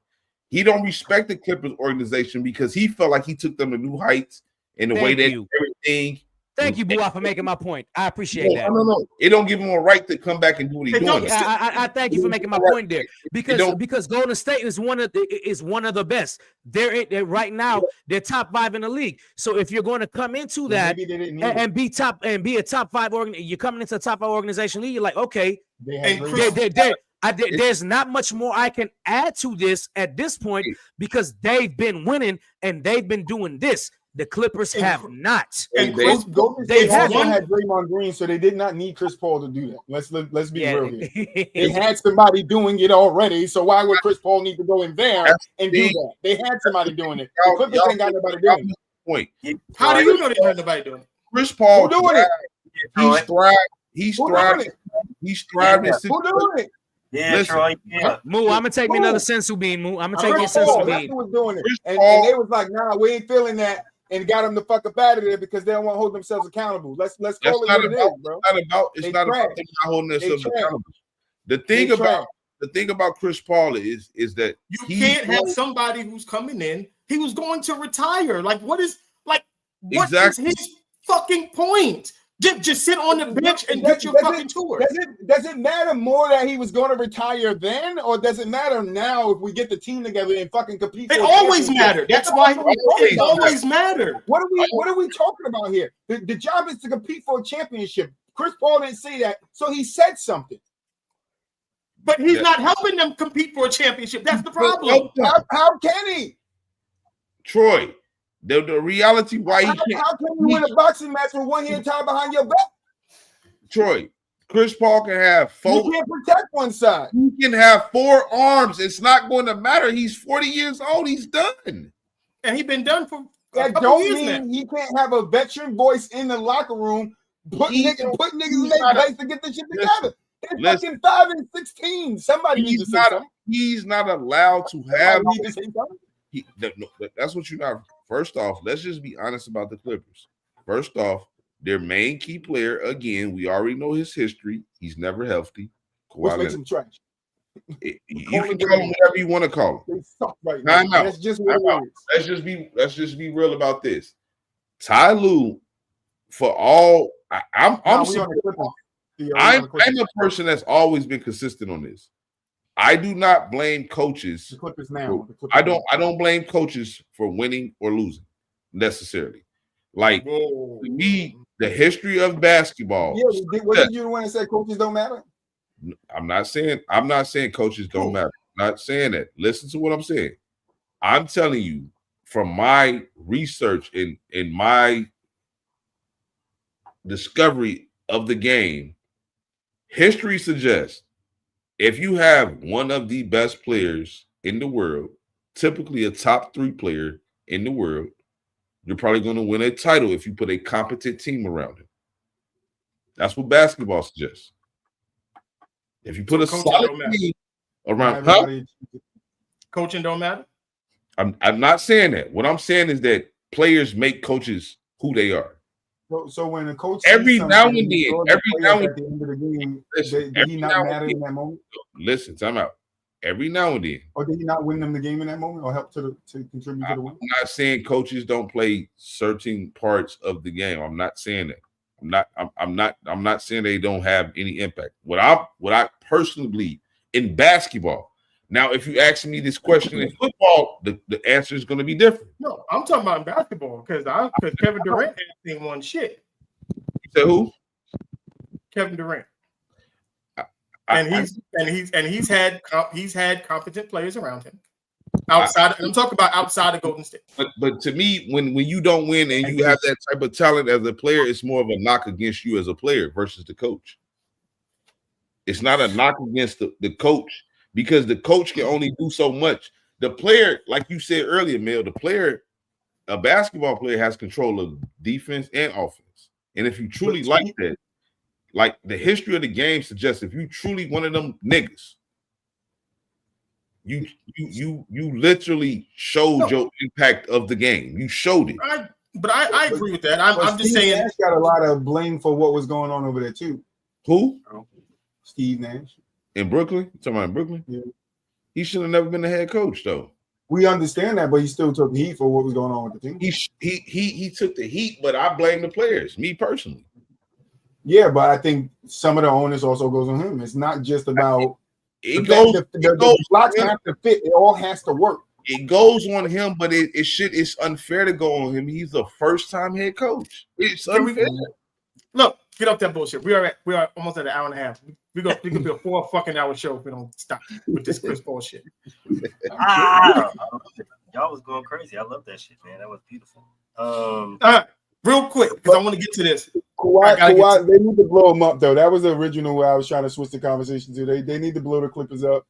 He don't respect the Clippers organization because he felt like he took them to new heights in the way that everything. Thank you, Bua, for making my point. I appreciate that. No. It don't give him a right to come back and do what he's doing. I thank you for making my point there because Golden State is one of the best. They're right now they're top 5 in the league. So if you're going to come into that and be a top 5 you're coming into a top 5 organization league. You're like, okay, there's not much more I can add to this at this point because they've been winning and they've been doing this. The Clippers have not. And Golden State had Draymond Green, so they did not need Chris Paul to do that. Let's be real here. They had somebody doing it already, so why would Chris Paul need to go in there and do that? They had somebody doing it. The Clippers ain't got nobody doing it. How do you know they had nobody doing it? Chris Paul doing it. He's thriving. Who doing it? Yeah, Troy. Yeah. Moo, I'm gonna take me another sensu bean. Moo, I'm gonna take me a sensu bean. Who was doing it, and they was like, "Nah, we ain't feeling that." And got them the fuck up out of there because they don't want to hold themselves accountable. Let's call it what it is, bro. It's not about them not holding themselves accountable. The thing about Chris Paul is that you can't have somebody who's coming in. He was going to retire. What is his fucking point? Just sit on the bench and get your fucking tour. Does it matter more that he was going to retire then, or does it matter now if we get the team together and fucking compete? It always mattered. That's why it always mattered. What are we talking about here? The job is to compete for a championship. Chris Paul didn't say that, so he said something. But he's not helping them compete for a championship. That's the problem. How can he? Troy. The reality why he can't. How can you win a boxing match with one hand tied behind your back? Troy, Chris Paul can have 4. You can't protect one side. He can have 4 arms. It's not going to matter. He's 40 years old. He's done. And he's been done for that. Don't mean he can't have a veteran voice in the locker room, put niggas in their place to get this shit together. They're fucking 5 and 16. Somebody needs to say something. He's not allowed to have. That's what you're not. First off, let's just be honest about the Clippers. First off, their main key player, again, we already know his history. He's never healthy. Which makes him trash. You can call him whatever you want to call him. They suck right now. That's just what it is. Let's just be real about this. Ty Lue, for all I'm a person that's always been consistent on this. I do not blame coaches. The Clippers now. I don't blame coaches for winning or losing necessarily. To me, the history of basketball. Yeah, what did you want to say? Coaches don't matter. I'm not saying coaches don't matter. I'm not saying that. Listen to what I'm saying. I'm telling you from my research and my discovery of the game, history suggests if you have one of the best players in the world, typically a top 3 player in the world, you're probably going to win a title if you put a competent team around him. That's what basketball suggests. If you put a solid team around, coaching don't matter. I'm not saying that. What I'm saying is that players make coaches who they are. So when a coach every now and then, at the end of the game, did he not matter in that moment? Listen, time out. Every now and then. Or did he not win them the game in that moment or help to contribute to the win? I'm not saying coaches don't play certain parts of the game. I'm not saying that. I'm not saying they don't have any impact. What I personally believe in basketball. Now, if you ask me this question in football, the answer is going to be different. No, I'm talking about in basketball because Kevin Durant ain't won shit. You said who? Kevin Durant. He's had competent players around him. Outside, I'm talking about outside of Golden State. But to me, when you don't win and you have that type of talent as a player, it's more of a knock against you as a player versus the coach. It's not a knock against the coach because the coach can only do so much. The player, like you said earlier, Mel, a basketball player has control of defense and offense. And if you truly like that, like the history of the game suggests, if you truly one of them niggas, you literally showed your impact of the game. You showed it. I agree with that. I'm just saying. Nash got a lot of blame for what was going on over there too. Who? Steve Nash in Brooklyn. You talking about in Brooklyn? Yeah. He should have never been the head coach though. We understand that, but he still took the heat for what was going on with the team. He took the heat, but I blame the players. Me personally. Yeah, but I think some of the onus also goes on him. It's not just about the slots have to fit. It all has to work. It goes on him, but it's unfair to go on him. He's a first-time head coach. It's unfair. Look, get off that bullshit. We are almost at an hour and a half. We could be a 4 fucking hour show if we don't stop with this Chris Paul shit. Y'all was going crazy. I love that shit, man. That was beautiful. All right, real quick, because I want to get to this. Kawhi, they need to blow him up, though. That was the original way I was trying to switch the conversation to. They need to blow the Clippers up.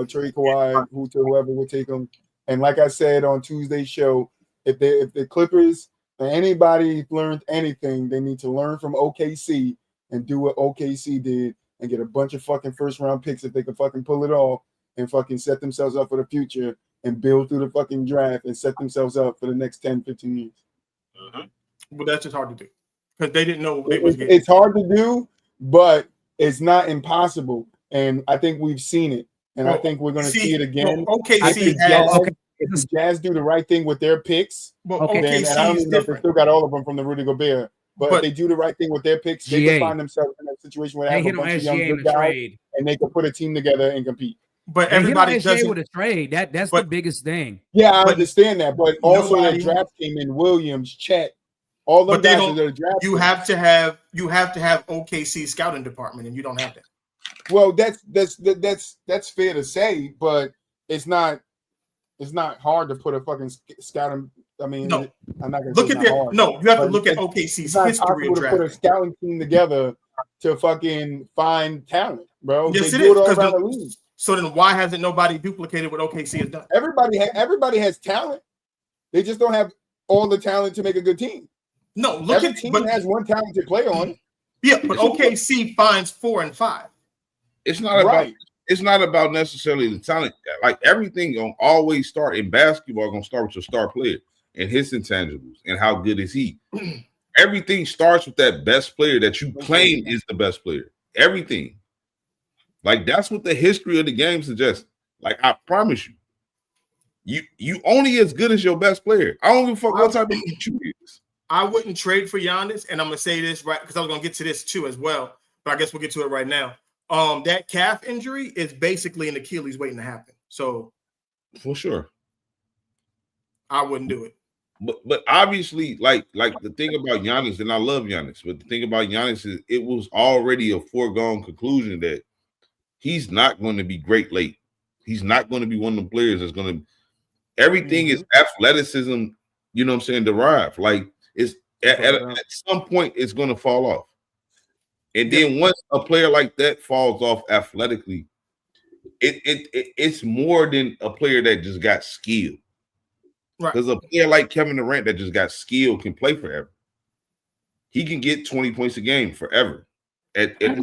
Trade Kawhi, whoever will take them. And like I said on Tuesday's show, if the Clippers or anybody learned anything, they need to learn from OKC and do what OKC did and get a bunch of fucking first-round picks if they can fucking pull it off and fucking set themselves up for the future and build through the fucking draft and set themselves up for the next 10, 15 years. But that's just hard to do because they didn't know they was getting. It's hard to do, but it's not impossible. And I think we've seen it. And I think we're going to see it again. If the Jazz do the right thing with their picks, then I don't even know if they still got all of them from the Rudy Gobert. But if they do the right thing with their picks, they can find themselves in a situation where they have a bunch of young good guys and they can put a team together and compete. But everybody doesn't with a trade. That's the biggest thing. Yeah, I understand that. But also the draft came in Williams, Chet, all the guys that are drafted. You have to have OKC scouting department, and you don't have that. Well, that's fair to say, but it's not hard to put a fucking scouting. I mean, no. I'm not going to look at that. No, you have to look at OKC's history of drafting. Put a scouting team together to fucking find talent, bro. Yes, it is. So then, why hasn't nobody duplicated what OKC has done? Everybody has talent. They just don't have all the talent to make a good team. No, every team has one talented player on it. Yeah, but OKC finds 4 and 5. It's not about. It's not about necessarily the talent. Like everything gonna always start in basketball. Gonna start with your star player and his intangibles and how good is he. Everything starts with that best player that you claim is the best player. Everything. Like that's what the history of the game suggests. Like I promise you only as good as your best player. I don't give a fuck what type of you is. I wouldn't trade for Giannis, and I'm gonna say this right because I was gonna get to this too as well, but I guess we'll get to it right now. That calf injury is basically an Achilles waiting to happen. So, for sure, I wouldn't do it. But obviously, like the thing about Giannis, and I love Giannis, but the thing about Giannis is it was already a foregone conclusion that he's not going to be great late. He's not going to be one of the players that's going to. Everything is athleticism. You know what I'm saying? Derived. Like it's at some point it's going to fall off. And then once a player like that falls off athletically, it's more than a player that just got skill. Right. Because a player like Kevin Durant that just got skill can play forever. He can get 20 points a game forever. Kevin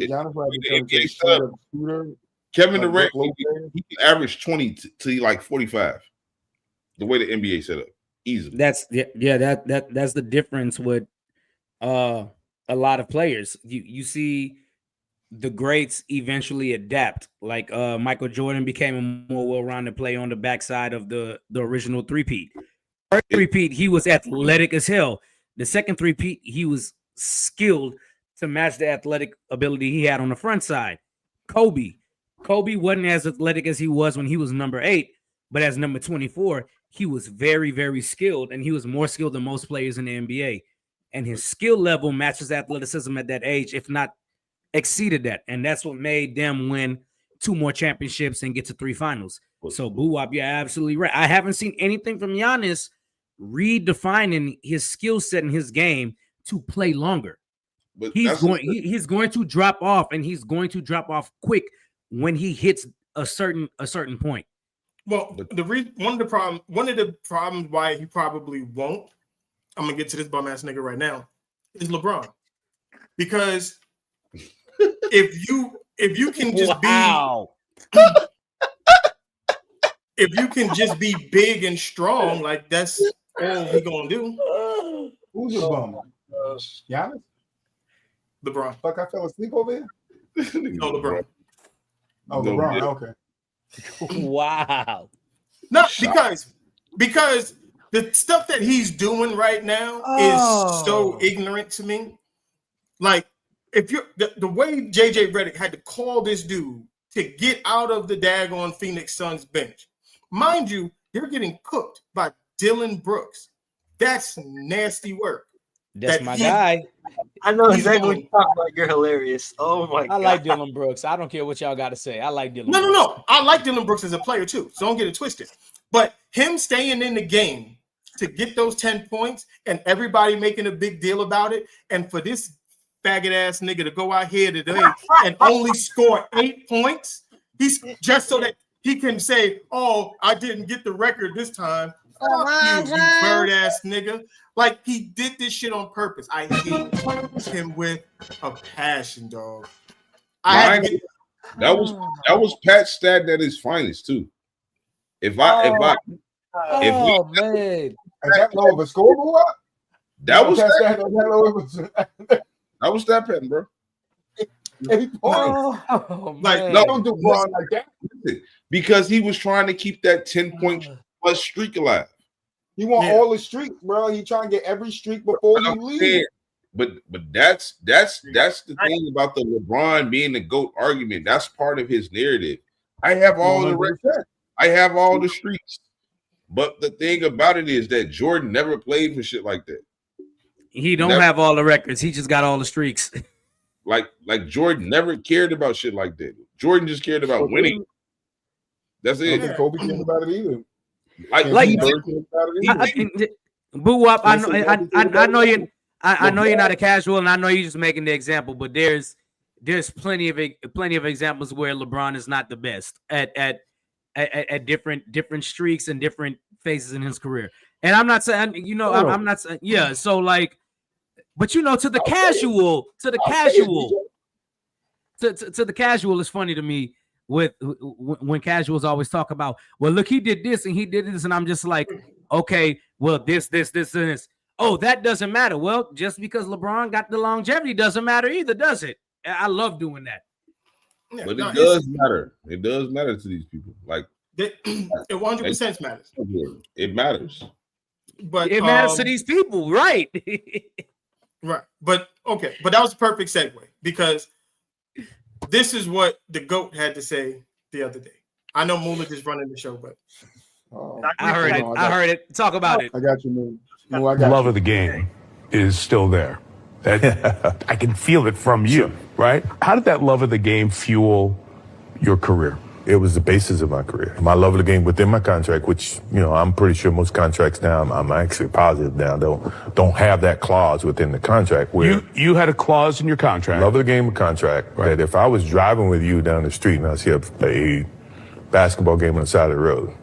Durant, he can average 20 to like 45. The way the NBA set up, easily. That's that's the difference with a lot of players. You see the greats eventually adapt. Like Michael Jordan became a more well-rounded player on the backside of the original three-peat. First three-peat, he was athletic as hell. The second three-peat, he was skilled to match the athletic ability he had on the front side. Kobe wasn't as athletic as he was when he was number 8, but as number 24, he was very, very skilled, and he was more skilled than most players in the NBA. And his skill level matches athleticism at that age, if not exceeded that. And that's what made them win 2 more championships and get to 3 finals. So, Boo-Wop, you're absolutely right. I haven't seen anything from Giannis redefining his skill set and his game to play longer. But he's going to drop off, and he's going to drop off quick when he hits a certain point. Well, one of the problems why he probably won't, I'm gonna get to this bum ass nigga right now, is LeBron. Because if you can just if you can just be big and strong, like that's all he gonna do. Who's a bum? Giannis? LeBron. Fuck, I fell asleep over here. No, LeBron. Oh, LeBron. Okay. Wow. No, because the stuff that he's doing right now is so ignorant to me. Like, if you're the way JJ Redick had to call this dude to get out of the daggone Phoenix Suns bench, mind you, they're getting cooked by Dylan Brooks. That's nasty work. That's my guy. I know exactly what you're talking about. You're hilarious. Oh my God. I like Dylan Brooks. I don't care what y'all got to say. I like Dylan. No. I like Dylan Brooks as a player too. So don't get it twisted. But him staying in the game to get those 10 points and everybody making a big deal about it, and for this faggot ass nigga to go out here today and only score 8 points, he's just so that he can say, "Oh, I didn't get the record this time." Fuck you bird ass nigga. Like, he did this shit on purpose. I hate him with a passion, dog. That was Pat Stagg at his finest too. If man, is that low of a scoreboard? That was that Pat, bro. 8 points. Don't do Braun like that. Because he was trying to keep that 10-point plus streak alive. He want all the streaks, bro. He trying to get every streak before you leave. But that's the thing about the LeBron being the GOAT argument. That's part of his narrative. I have all the records. I have all the streaks. But the thing about it is that Jordan never played for shit like that. He don't have all the records. He just got all the streaks. Like Jordan never cared about shit like that. Jordan just cared about winning. That's it. I don't think Kobe cared about it either. Boo-Wop, I know you're not a casual, and I know you're just making the example, but there's plenty of examples where LeBron is not the best at different streaks and different phases in his career. And I'm not saying, I'm not saying, yeah. So like, but to the casual, it's funny to me when casuals always talk about, well, look, he did this and he did this, and I'm just like, okay, well, this and this. Oh, that doesn't matter. Well, just because LeBron got the longevity doesn't matter either, does it? I love doing that. Yeah, but it does matter. It does matter to these people. Like, it 100% matters. It matters. But it matters to these people, right? Right. But okay. But that was a perfect segue, because this is what the GOAT had to say the other day. I know Moolah is running the show, but I heard it. Talk about it. I got you, man. Love of the game is still there. I can feel it from you, right? How did that love of the game fuel your career? It was the basis of my career. My love of the game within my contract, which, I'm pretty sure most contracts now, I'm actually positive now, don't have that clause within the contract where you had a clause in your contract. Love of the game contract, right, that if I was driving with you down the street and I see a basketball game on the side of the road,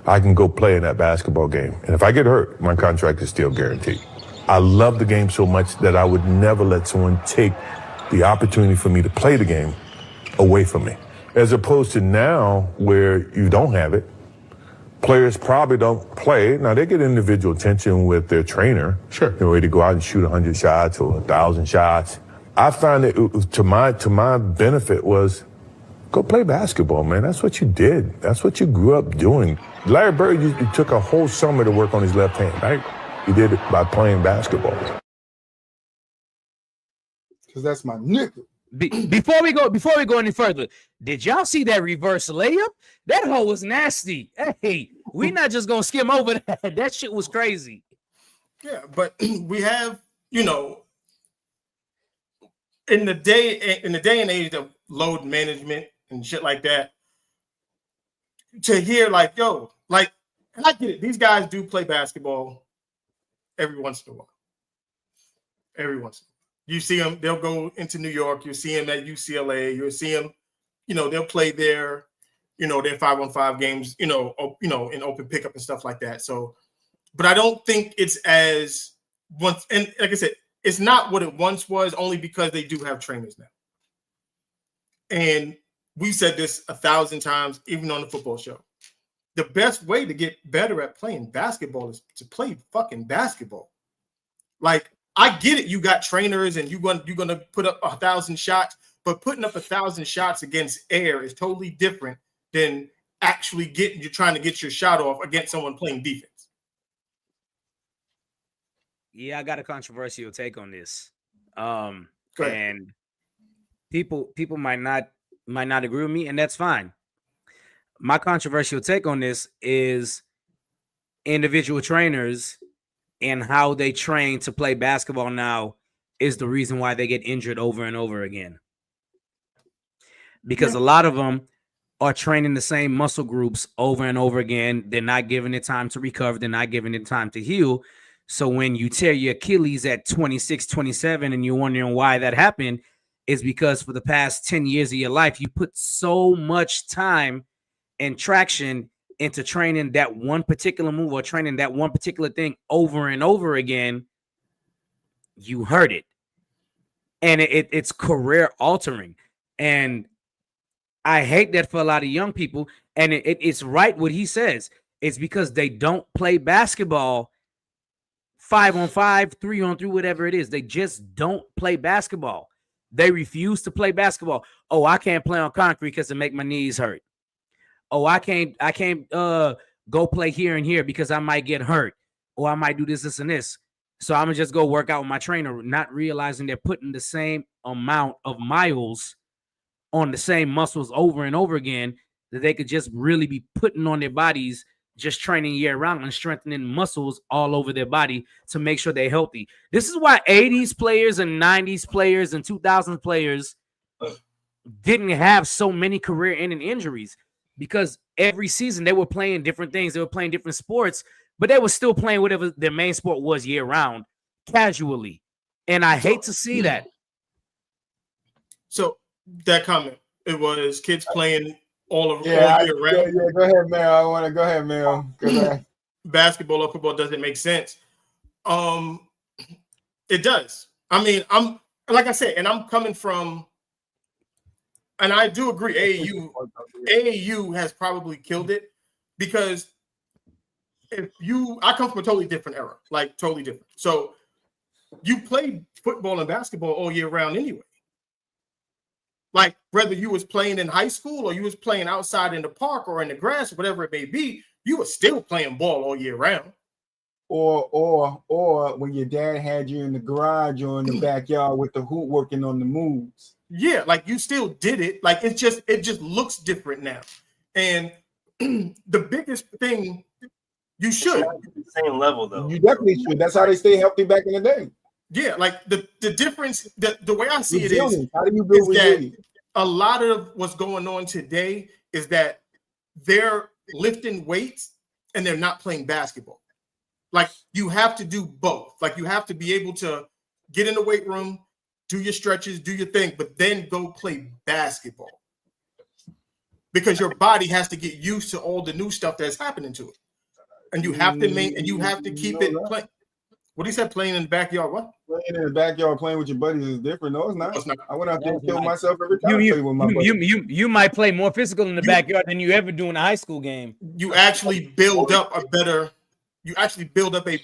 I can go play in that basketball game. And if I get hurt, my contract is still guaranteed. I love the game so much that I would never let someone take the opportunity for me to play the game away from me. As opposed to now where you don't have it, players probably don't play. Now they get individual attention with their trainer. Sure. They're ready to go out and shoot 100 shots or 1,000 shots. I found that it was, to my benefit was go play basketball, man. That's what you did. That's what you grew up doing. Larry Bird, you took a whole summer to work on his left hand, right? He did it by playing basketball. Because that's my nigga. Before we go any further, did y'all see that reverse layup? That hole was nasty. Hey, we not just gonna skim over that. That shit was crazy. Yeah, but we have, in the day and age of load management and shit like that, to hear like, and I get it. These guys do play basketball every once in a while. Every once in a while. You see them, they'll go into New York. You see them at UCLA. You'll see them, they'll play their 5-on-5 games, in open pickup and stuff like that. So, but I don't think it's as once. And like I said, it's not what it once was, only because they do have trainers now. And we said this 1,000 times, even on the football show. The best way to get better at playing basketball is to play fucking basketball. Like, I get it. You got trainers and you're going to put up 1,000 shots, but putting up 1,000 shots against air is totally different than actually you're trying to get your shot off against someone playing defense. Yeah, I got a controversial take on this. And people might not agree with me, and that's fine. My controversial take on this is individual trainers and how they train to play basketball now is the reason why they get injured over and over again. Because a lot of them are training the same muscle groups over and over again. They're not giving it time to recover. They're not giving it time to heal. So when you tear your Achilles at 26, 27, and you're wondering why that happened, is because for the past 10 years of your life, you put so much time and traction into training that one particular move or training that one particular thing over and over again, you hurt it. And it's career altering. And I hate that for a lot of young people. And it's right what he says. It's because they don't play basketball 5-on-5, 3-on-3, whatever it is. They just don't play basketball. They refuse to play basketball. Oh, I can't play on concrete because it make my knees hurt. Oh, I can't go play here and here because I might get hurt, or I might do this, and this. So I'm gonna just go work out with my trainer, not realizing they're putting the same amount of miles on the same muscles over and over again that they could just really be putting on their bodies, just training year round and strengthening muscles all over their body to make sure they're healthy. This is why 80s players and 90s players and 2000s players didn't have so many career-ending injuries. Because every season they were playing different things. They were playing different sports, but they were still playing whatever their main sport was year round, casually. And I hate to see that. So that comment, it was kids playing all year round. Yeah, go ahead, Mel. I want to go ahead, Mel. Basketball or football doesn't make sense. It does. I mean, I'm like I said, and I'm coming from. And I do agree, AAU has probably killed it because I come from a totally different era, like totally different. So you played football and basketball all year round anyway. Like whether you was playing in high school or you was playing outside in the park or in the grass or whatever it may be, you were still playing ball all year round. Or when your dad had you in the garage or in the backyard with the hoop working on the moves. Yeah, like you still did it. Like it just looks different now. And the biggest thing, you should the same level though. You definitely should. That's how they stay healthy back in the day. Yeah, like the difference, the way I see resilience. It is, how do you build is that resilience? a lot of what's going on today is that they're lifting weights and they're not playing basketball. Like, you have to do both. Like, you have to be able to get in the weight room, do your stretches, do your thing, but then go play basketball. Because your body has to get used to all the new stuff that's happening to it. And you have to keep it playing. What he said, playing in the backyard, what? Playing in the backyard, playing with your buddies is different. No, it's not. No, it's not. I went out there and killed myself every time I played with my buddies. You might play more physical in the backyard than you ever do in a high school game. You actually build up a better body.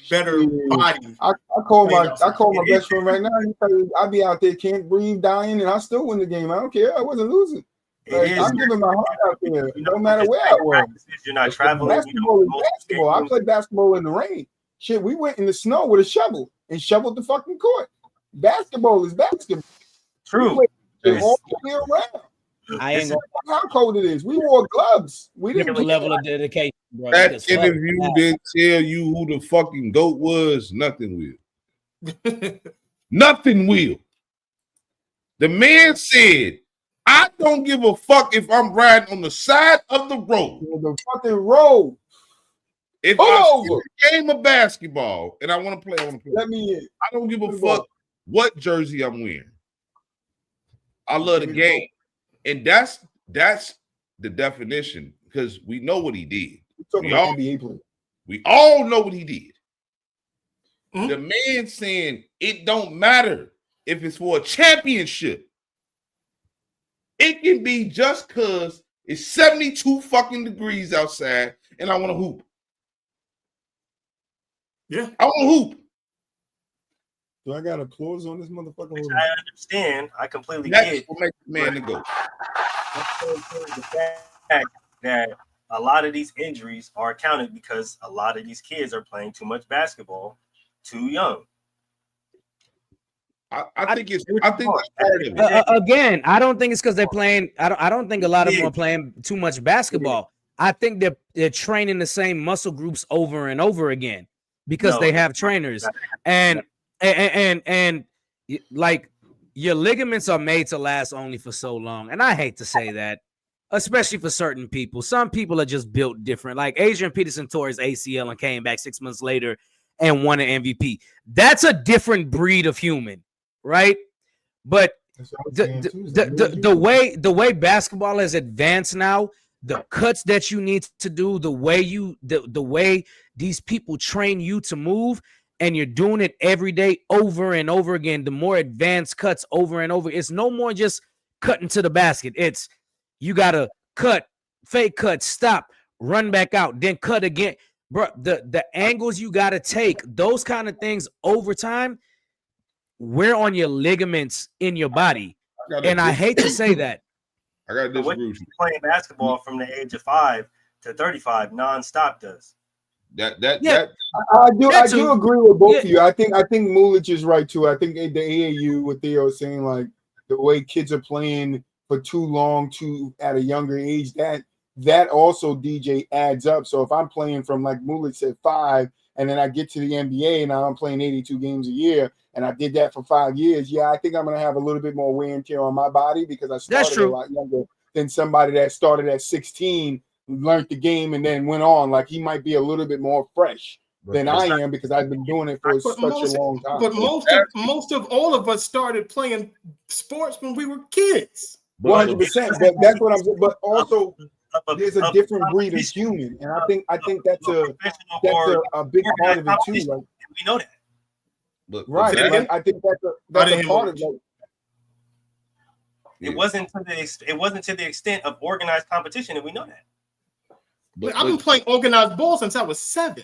I call my best friend right now. He said, I'll be out there, can't breathe, dying, and I still win the game. I don't care. I wasn't losing. Like, I'm giving my heart out there, no matter where I was. You're not traveling. Basketball is basketball. I played basketball in the rain. Shit, we went in the snow with a shovel and shoveled the fucking court. Basketball is basketball. True. All the way around. I ain't gonna how cold it is. We wore gloves. We give didn't a level of dedication, bro. That interview didn't tell you who the fucking GOAT was. Nothing will. Nothing will. The man said, I don't give a fuck if I'm riding on the side of the road. The fucking road. If I see a game of basketball and I want to play, Let me in. I don't give a fuck what jersey I'm wearing. I love the game. And that's the definition, because we know what he did. We all know what he did. Mm-hmm. The man saying it don't matter if it's for a championship. It can be just because it's 72 fucking degrees outside and I want to hoop. Yeah. I want to hoop. Do I got a clause on this motherfucker? I understand. I completely get it. What makes the man to go. The fact that a lot of these injuries are accounted because a lot of these kids are playing too much basketball too young. I think that's part of it. Again, I don't think it's because they're playing. I don't think a lot of them are playing too much basketball. I think they're training the same muscle groups over and over again because they have trainers, and like your ligaments are made to last only for so long. And I hate to say that, especially for certain people. Some people are just built different. Like Adrian Peterson tore his ACL and came back 6 months later and won an MVP. That's a different breed of human. Right, but the way basketball has advanced now, the cuts that you need to do, the way these people train you to move, and you're doing it every day over and over again. The more advanced cuts over and over, it's no more just cutting to the basket. It's you gotta cut, fake cut, stop, run back out, then cut again, bro. The angles you gotta take, those kind of things over time. We're on your ligaments in your body. And I hate to say that. I got this. Playing basketball from the age of 5 to 35 nonstop does. I do agree with both of you. I think Mulich is right too. I think the AAU, what they are saying, like the way kids are playing for too long, at a younger age, that also DJ adds up. So if I'm playing from, like Mulich said, 5, and then I get to the NBA and now I'm playing 82 games a year, and I did that for 5 years, I think I'm going to have a little bit more wear and tear on my body because I started a lot younger than somebody that started at 16, learned the game, and then went on. Like, he might be a little bit more fresh than I am because I've been doing it for such a long time. But most of all of us started playing sports when we were kids. 100%. But that's what I'm saying. But also, there's a different breed of human, and I think that's a big part of it too. Like, we know that. Right. Like, I think that's a part of it. It wasn't to the extent of organized competition, and we know that. I've been playing organized ball since I was 7.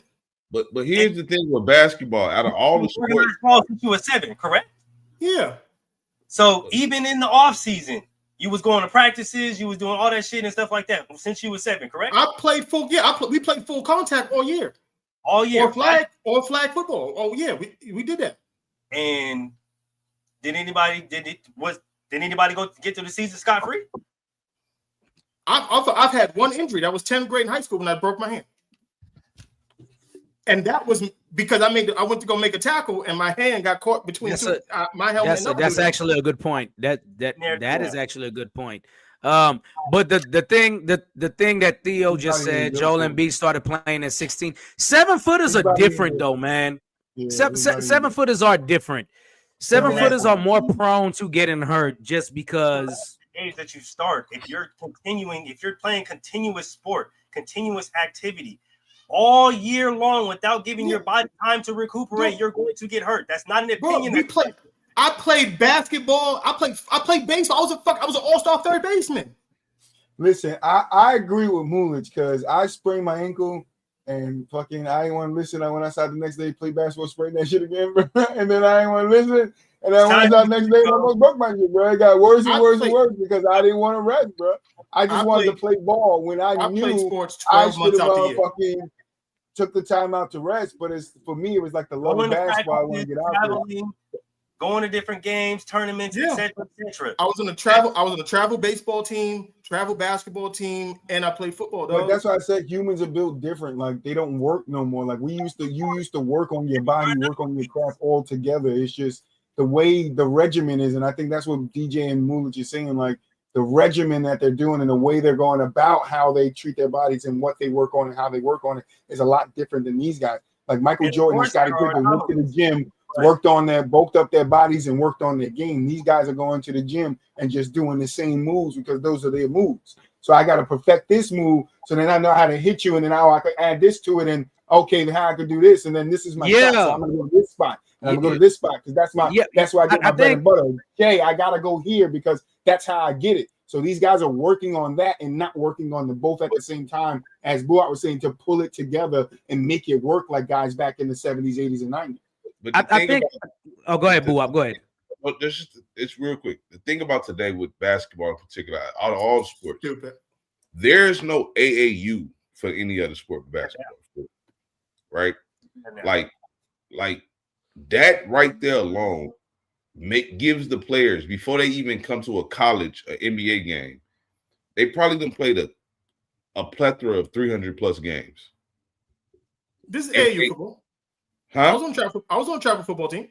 But here's the thing with basketball: out of all the sports, organized ball since you were 7, correct? Yeah. So even in the off season, you was going to practices, you was doing all that shit and stuff like that since you were 7, correct? I played full. Yeah, we played full contact all year. All year, flag football. Oh yeah, we did that. And did anybody go get to the season scot free? I've had one injury. That was 10th grade in high school when I broke my hand, and that was because I went to go make a tackle and my hand got caught between my helmet. That's actually a good point. That is actually a good point. But the thing that Theo just said, Joel Embiid started playing at 16. 7-footers are different though, man. Yeah, 7-footers are different. 7-footers are more prone to getting hurt just because age that you start. If you're playing continuous sport, continuous activity all year long without giving your body time to recuperate, you're going to get hurt. That's not an opinion. I played basketball. I played baseball. I was an all-star third baseman. Listen, I agree with Mulich because I sprained my ankle and fucking I didn't want to listen. I went outside the next day, played basketball, sprained that shit again, bro. And then I didn't want to listen. And then I went outside the next day and almost broke my shit, bro. It got worse and worse and worse because I didn't want to rest, bro. I just wanted to play ball when I knew I should have fucking took the time out to rest. But for me, it was like the love of basketball. I want to get out there. Going to different games, tournaments, etc. I was on a travel baseball team, travel basketball team, and I played football. But that's why I said humans are built different. Like they don't work no more. Like you used to work on your body, work on your craft all together. It's just the way the regimen is, and I think that's what DJ and Mulich is saying. Like the regimen that they're doing and the way they're going about how they treat their bodies and what they work on and how they work on it is a lot different than these guys. Like Michael Jordan and Scottie Pippen went to the gym. Worked on bulked up their bodies and worked on their game. These guys are going to the gym and just doing the same moves because those are their moves. So I got to perfect this move so then I know how to hit you and then now I can add this to it and okay, how I can do this and then this is my shot. So I'm gonna go to this spot and I'm gonna go to this spot because that's where I get my bread and butter. Okay, I gotta go here because that's how I get it. So these guys are working on that and not working on them both at the same time, as Buat was saying, to pull it together and make it work like guys back in the 70s, 80s, and 90s. But I think. Go ahead, Buat. Go ahead. But it's real quick. The thing about today with basketball in particular, out of all sports, there's no AAU for any other sport but basketball, right? Like that right there alone gives the players before they even come to a college, an NBA game, they probably done played a plethora of 300 plus games. This is AAU football. Huh? I was on travel football team.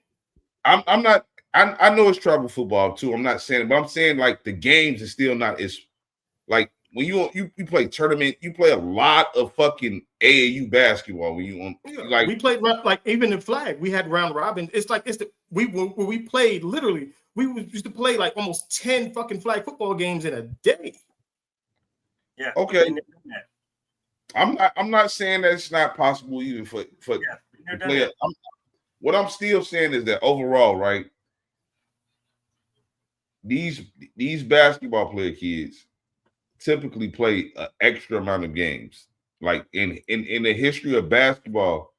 I'm not. I know it's travel football too. I'm not saying it, but I'm saying like the games is still not as like when you play tournament, you play a lot of fucking AAU basketball when you on like we played like even in flag, we had round robin. It's like we played literally we used to play like almost 10 fucking flag football games in a day. Yeah. Okay. I'm not saying that it's not possible even for player. What I'm still saying is that overall, right? These basketball player kids typically play an extra amount of games. Like in the history of basketball,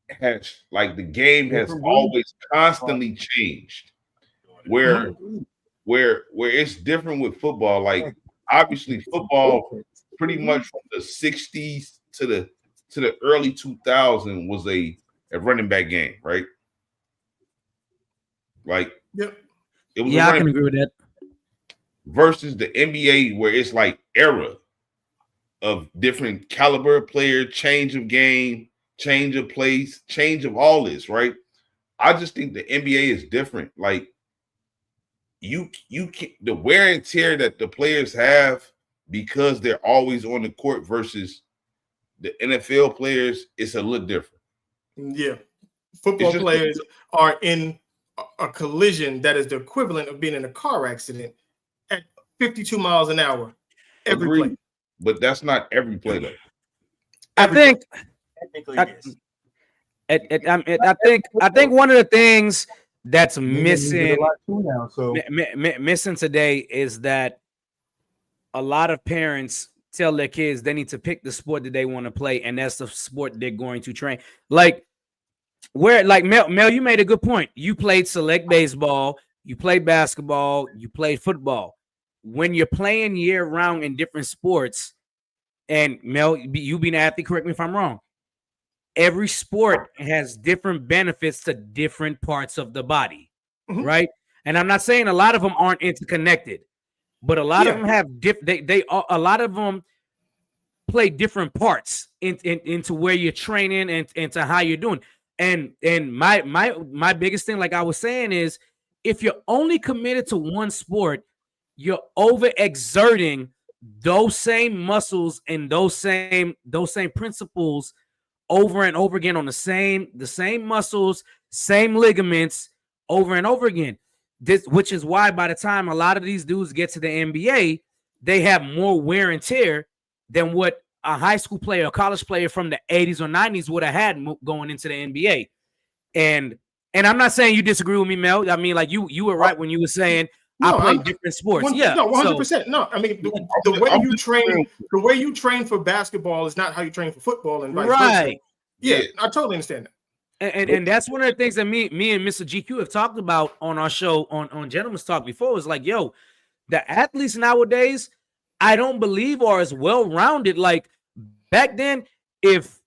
has like the game has always constantly changed. Where it's different with football. Like obviously, football pretty much from the 60s to the early 2000s was a running back game, right? Like, it was I can agree with that. Versus the NBA, where it's like era of different caliber player, change of game, change of place, change of all this, right? I just think the NBA is different. Like, you can the wear and tear that the players have because they're always on the court versus the NFL players, it's a little different. Yeah. Football players are in a collision that is the equivalent of being in a car accident at 52 miles an hour every play. But that's not every play though. I think one of the things that's missing missing today is that a lot of parents tell their kids they need to pick the sport that they want to play, and that's the sport they're going to train. Like Mel, you made a good point. You played select baseball, you played basketball, you played football. When you're playing year round in different sports, and Mel, you being an athlete, correct me if I'm wrong. Every sport has different benefits to different parts of the body, right? And I'm not saying a lot of them aren't interconnected, but a lot of them have a lot of them play different parts into where you're training and into how you're doing. And my biggest thing, like I was saying, is if you're only committed to one sport, you're overexerting those same muscles and those same principles over and over again on the same muscles, same ligaments over and over again. Which is why by the time a lot of these dudes get to the NBA, they have more wear and tear than what a high school player or college player from the 80s or 90s would have had going into the NBA. And I'm not saying you disagree with me, Mel. I mean, like you were right when you were saying I play different sports. Yeah, no, 100%. No, I mean the way you train for basketball is not how you train for football, and vice versa. Yeah, I totally understand that. And that's one of the things that me and Mr. GQ have talked about on our show on Gentleman's Talk before. Is like, yo, the athletes nowadays, I don't believe are as well rounded. Like back then, if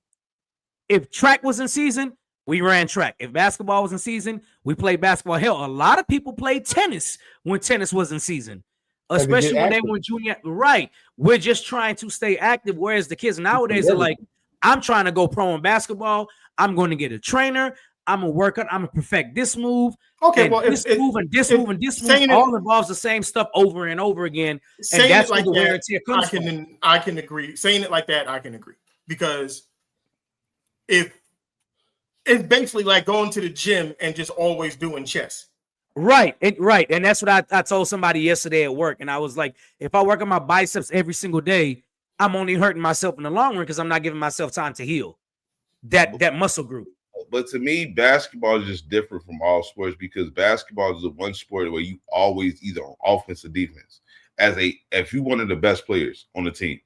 track was in season, we ran track. If basketball was in season, we played basketball. Hell, a lot of people played tennis when tennis was in season, especially when they were junior. Right. We're just trying to stay active. Whereas the kids nowadays are like, I'm trying to go pro in basketball. I'm going to get a trainer. I'm going to work on, I'm going to perfect this move. Okay, well, this move and this move and this move all involves the same stuff over and over again. And that's where the wear and tear comes from. I can agree. Saying it like that, I can agree. Because if it's basically like going to the gym and just always doing chest. Right. And that's what I told somebody yesterday at work. And I was like, if I work on my biceps every single day, I'm only hurting myself in the long run because I'm not giving myself time to heal that muscle group. But to me, basketball is just different from all sports because basketball is the one sport where you always either on offense or defense. If you're one of the best players on the team,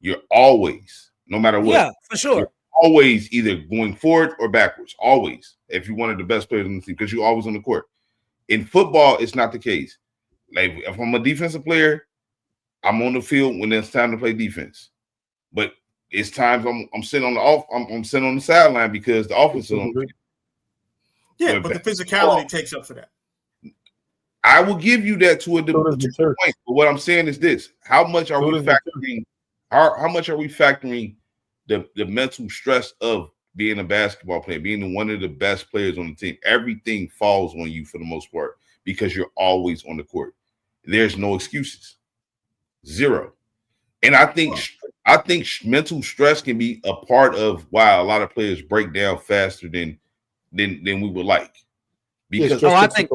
you're always, no matter what. Yeah, for sure. Always either going forward or backwards. Always, if you're one of the best players on the team, because you're always on the court. In football, it's not the case. Like if I'm a defensive player, I'm on the field when it's time to play defense. But it's times I'm sitting on I'm sitting on the sideline because the offense is on the field. Yeah, but the physicality takes up for that. I will give you that to a point. But what I'm saying is this: how much are we factoring? How much are we factoring the mental stress of being a basketball player, being one of the best players on the team? Everything falls on you for the most part because you're always on the court. There's no excuses. Zero. And I think mental stress can be a part of why a lot of players break down faster than we would like. Because I think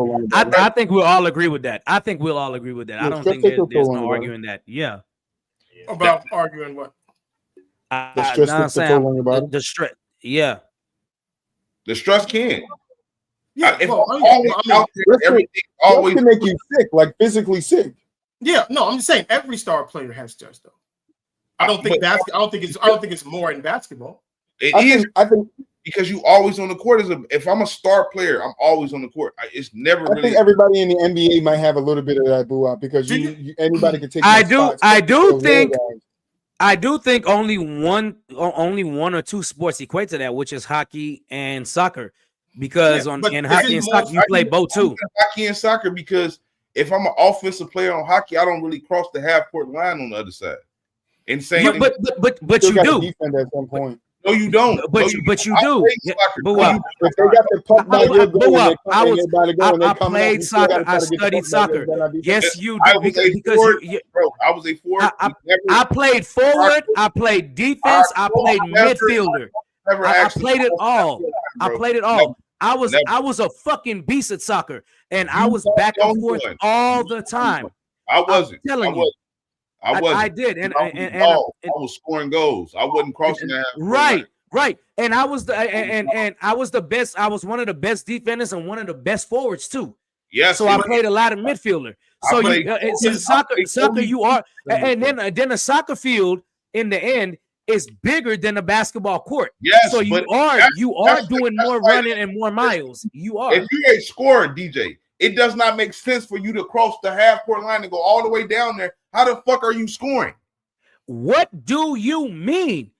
we'll all agree with that. I think we'll all agree with that. I don't think there's no arguing that. Yeah. About arguing what? The stress takes a toll on your body. The stress. Yeah. The stress can. Yeah. Everything always can make you sick, like physically sick. Yeah, no, I'm just saying every star player has stress though. I don't think it's more in basketball. I think because you always on the court if I'm a star player, I'm always on the court. It's never. I think everybody in the NBA might have a little bit of that boo-up because anybody can take. I do think only one or two sports equate to that, which is hockey and soccer. Because in hockey and soccer, you play both too. Hockey and soccer because. If I'm an offensive player on hockey, I don't really cross the half court line on the other side. Insane. But you do. Defend at some point. No, you don't. But you do. But if they got the puck by your goal, I played soccer. I studied soccer. Yes, you do. I was a forward. I played forward. I played defense. I played midfielder. I played it all. I was a fucking beast at soccer, and I was back and forth all the time. I wasn't. I'm telling you. I wasn't. I did, and I was scoring goals. I wasn't crossing that. Right. And I was I was the best. I was one of the best defenders and one of the best forwards too. Yes. So I played a lot of midfielder. So soccer, you are, and then a soccer field in the end is bigger than a basketball court. Yes, so you are doing more running and more miles. You are. If you ain't scoring, DJ, it does not make sense for you to cross the half court line and go all the way down there. How the fuck are you scoring? What do you mean?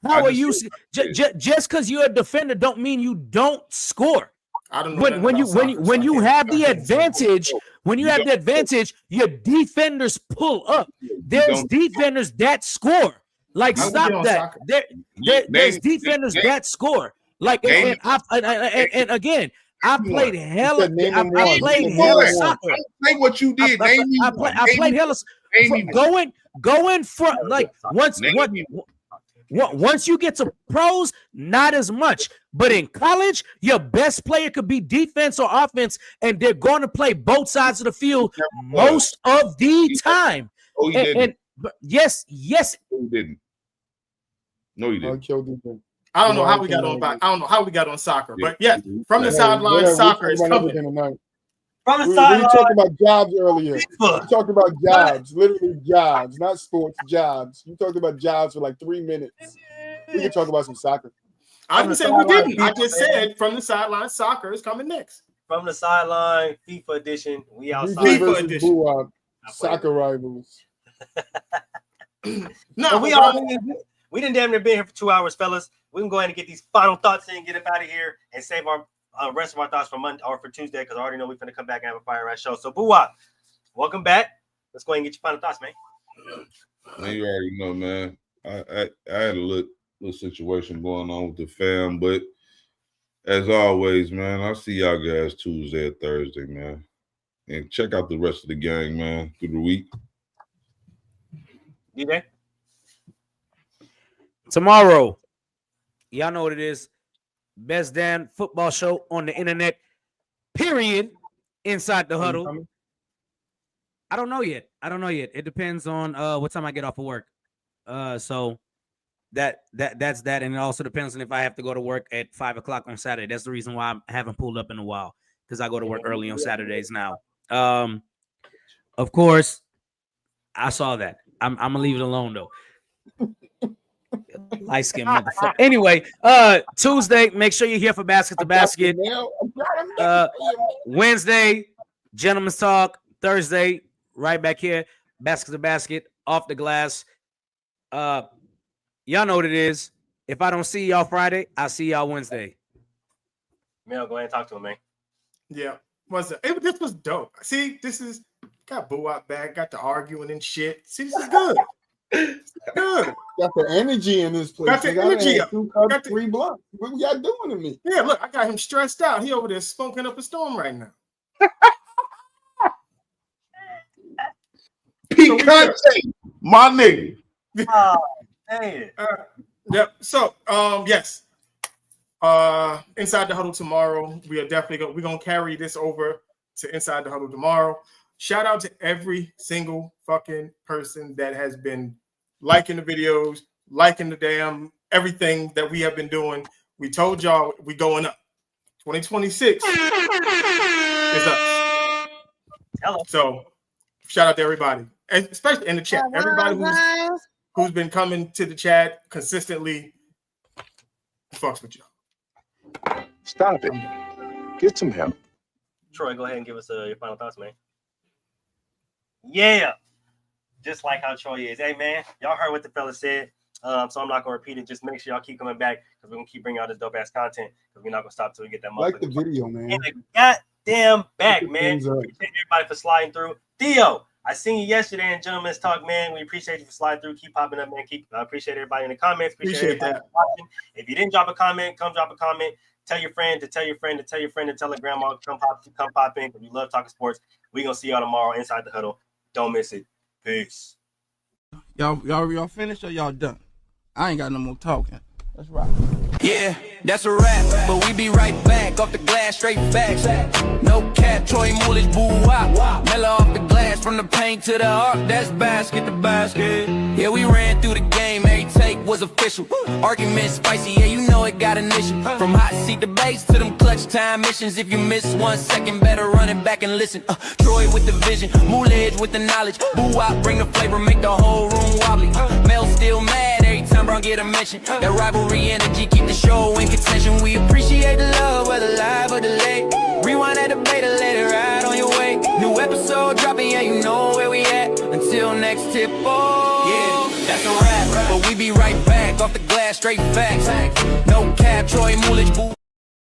How are you? Just because you're a defender don't mean you don't score. I don't know. When you have the advantage, your defenders pull up. There's defenders that score. Like, stop that. There's defenders that score. Like, and again, I played hella. I played Come hella on. soccer. Don't say what you did. Name me one. I played hella. Going for like once you get to pros, not as much. But in college, your best player could be defense or offense, and they're going to play both sides of the field most of the time. Oh, he didn't. Yes. No, he didn't. No, he didn't. I don't know how we got on. I don't know how we got on soccer, but yeah, from the sideline, soccer is coming. From the We sideline, talked about jobs earlier. We talked about jobs, literally jobs, not sports, jobs. You talked about jobs for like 3 minutes. We can talk about some soccer. I didn't say we didn't. I just said from the sideline, soccer is coming next. From the sideline, FIFA edition. We outside. FIFA edition. Soccer rivals. No, we didn't damn near been here for 2 hours, fellas. We can go ahead and get these final thoughts in, get up out of here, and save our rest of our thoughts for Monday or for Tuesday, because I already know we're going to come back and have a fire ass show. So, Boo-Wop, welcome back. Let's go ahead and get your final thoughts, man. Man, you already know, man. I had a little situation going on with the fam, but as always, man, I'll see y'all guys Tuesday or Thursday, man. And check out the rest of the gang, man, through the week. DJ? Tomorrow, y'all know what it is. Best damn football show on the internet, period. Inside the Huddle. I don't know yet. It depends on what time I get off of work. So that's that, and it also depends on if I have to go to work at 5 o'clock on Saturday. That's the reason why I haven't pulled up in a while, because I go to work early on Saturdays now. Of course, I saw that. I'm gonna leave it alone though. Light skin motherfucker. Anyway, Tuesday, make sure you're here for Basket to Basket. Wednesday, Gentleman's Talk. Thursday, right back here, Basket to Basket, off the glass. Y'all know what it is. If I don't see y'all Friday, I'll see y'all Wednesday. Mel, go ahead and talk to him, man. Yeah, this was dope. See, this is got Boo-Wop back, got the arguing and shit. See, this is good. Good. Got the energy in this place. Got the energy up. 2 cups, 3 blocks. What y'all doing to me? Yeah, look, I got him stressed out. He over there smoking up a storm right now. Picante, my nigga. Hey. Yep. So, yes. Inside the Huddle tomorrow. We are definitely we're gonna carry this over to Inside the Huddle tomorrow. Shout out to every single fucking person that has been liking the videos, liking the damn everything that we have been doing. We told y'all we going up. 2026 is us. Hello. So shout out to everybody, and especially in the chat. Everybody who's been coming to the chat consistently fucks with y'all. Stop it. Get some help. Troy, go ahead and give us your final thoughts, man. Yeah. Just like how Troy is. Hey, man, y'all heard what the fella said. So I'm not going to repeat it. Just make sure y'all keep coming back, because we're going to keep bringing out this dope-ass content, because we're not going to stop till we get that motherfucker. Like the video, man. In the goddamn back, man. Appreciate everybody for sliding through. Theo, I seen you yesterday in Gentleman's Talk, man. We appreciate you for sliding through. Keep popping up, man. I appreciate everybody in the comments. Appreciate that. Watching. If you didn't drop a comment, come drop a comment. Tell your friend to tell your friend to tell your friend to tell a grandma. Come pop in, because we love talking sports. We're going to see y'all tomorrow Inside the Huddle. Don't miss it. Peace. Y'all finished or y'all done? I ain't got no more talking. Let's rock. Yeah, that's a wrap, but we be right back off the glass, straight facts. No cap, Troy Moolish, Boo-Wop. Mellow off the glass, from the paint to the arc, that's basket to basket. Yeah, we ran through the game, every take was official. Argument spicy, yeah, you know it got initial. From hot seat debates to them clutch time missions. If you miss 1 second, better run it back and listen. Troy with the vision, Moolish with the knowledge. Boo-Wop bring the flavor, make the whole room wobbly. Mel still mad every time Brown get a mention. That rivalry energy keep the show in contention. We appreciate the love, whether live or delayed. Rewind that debate and let it ride on your way. New episode dropping, yeah, you know where we at. Until next tip, oh, yeah, that's a wrap. But we be right back off the glass, straight facts. No cap, Troy Moolish, Boo.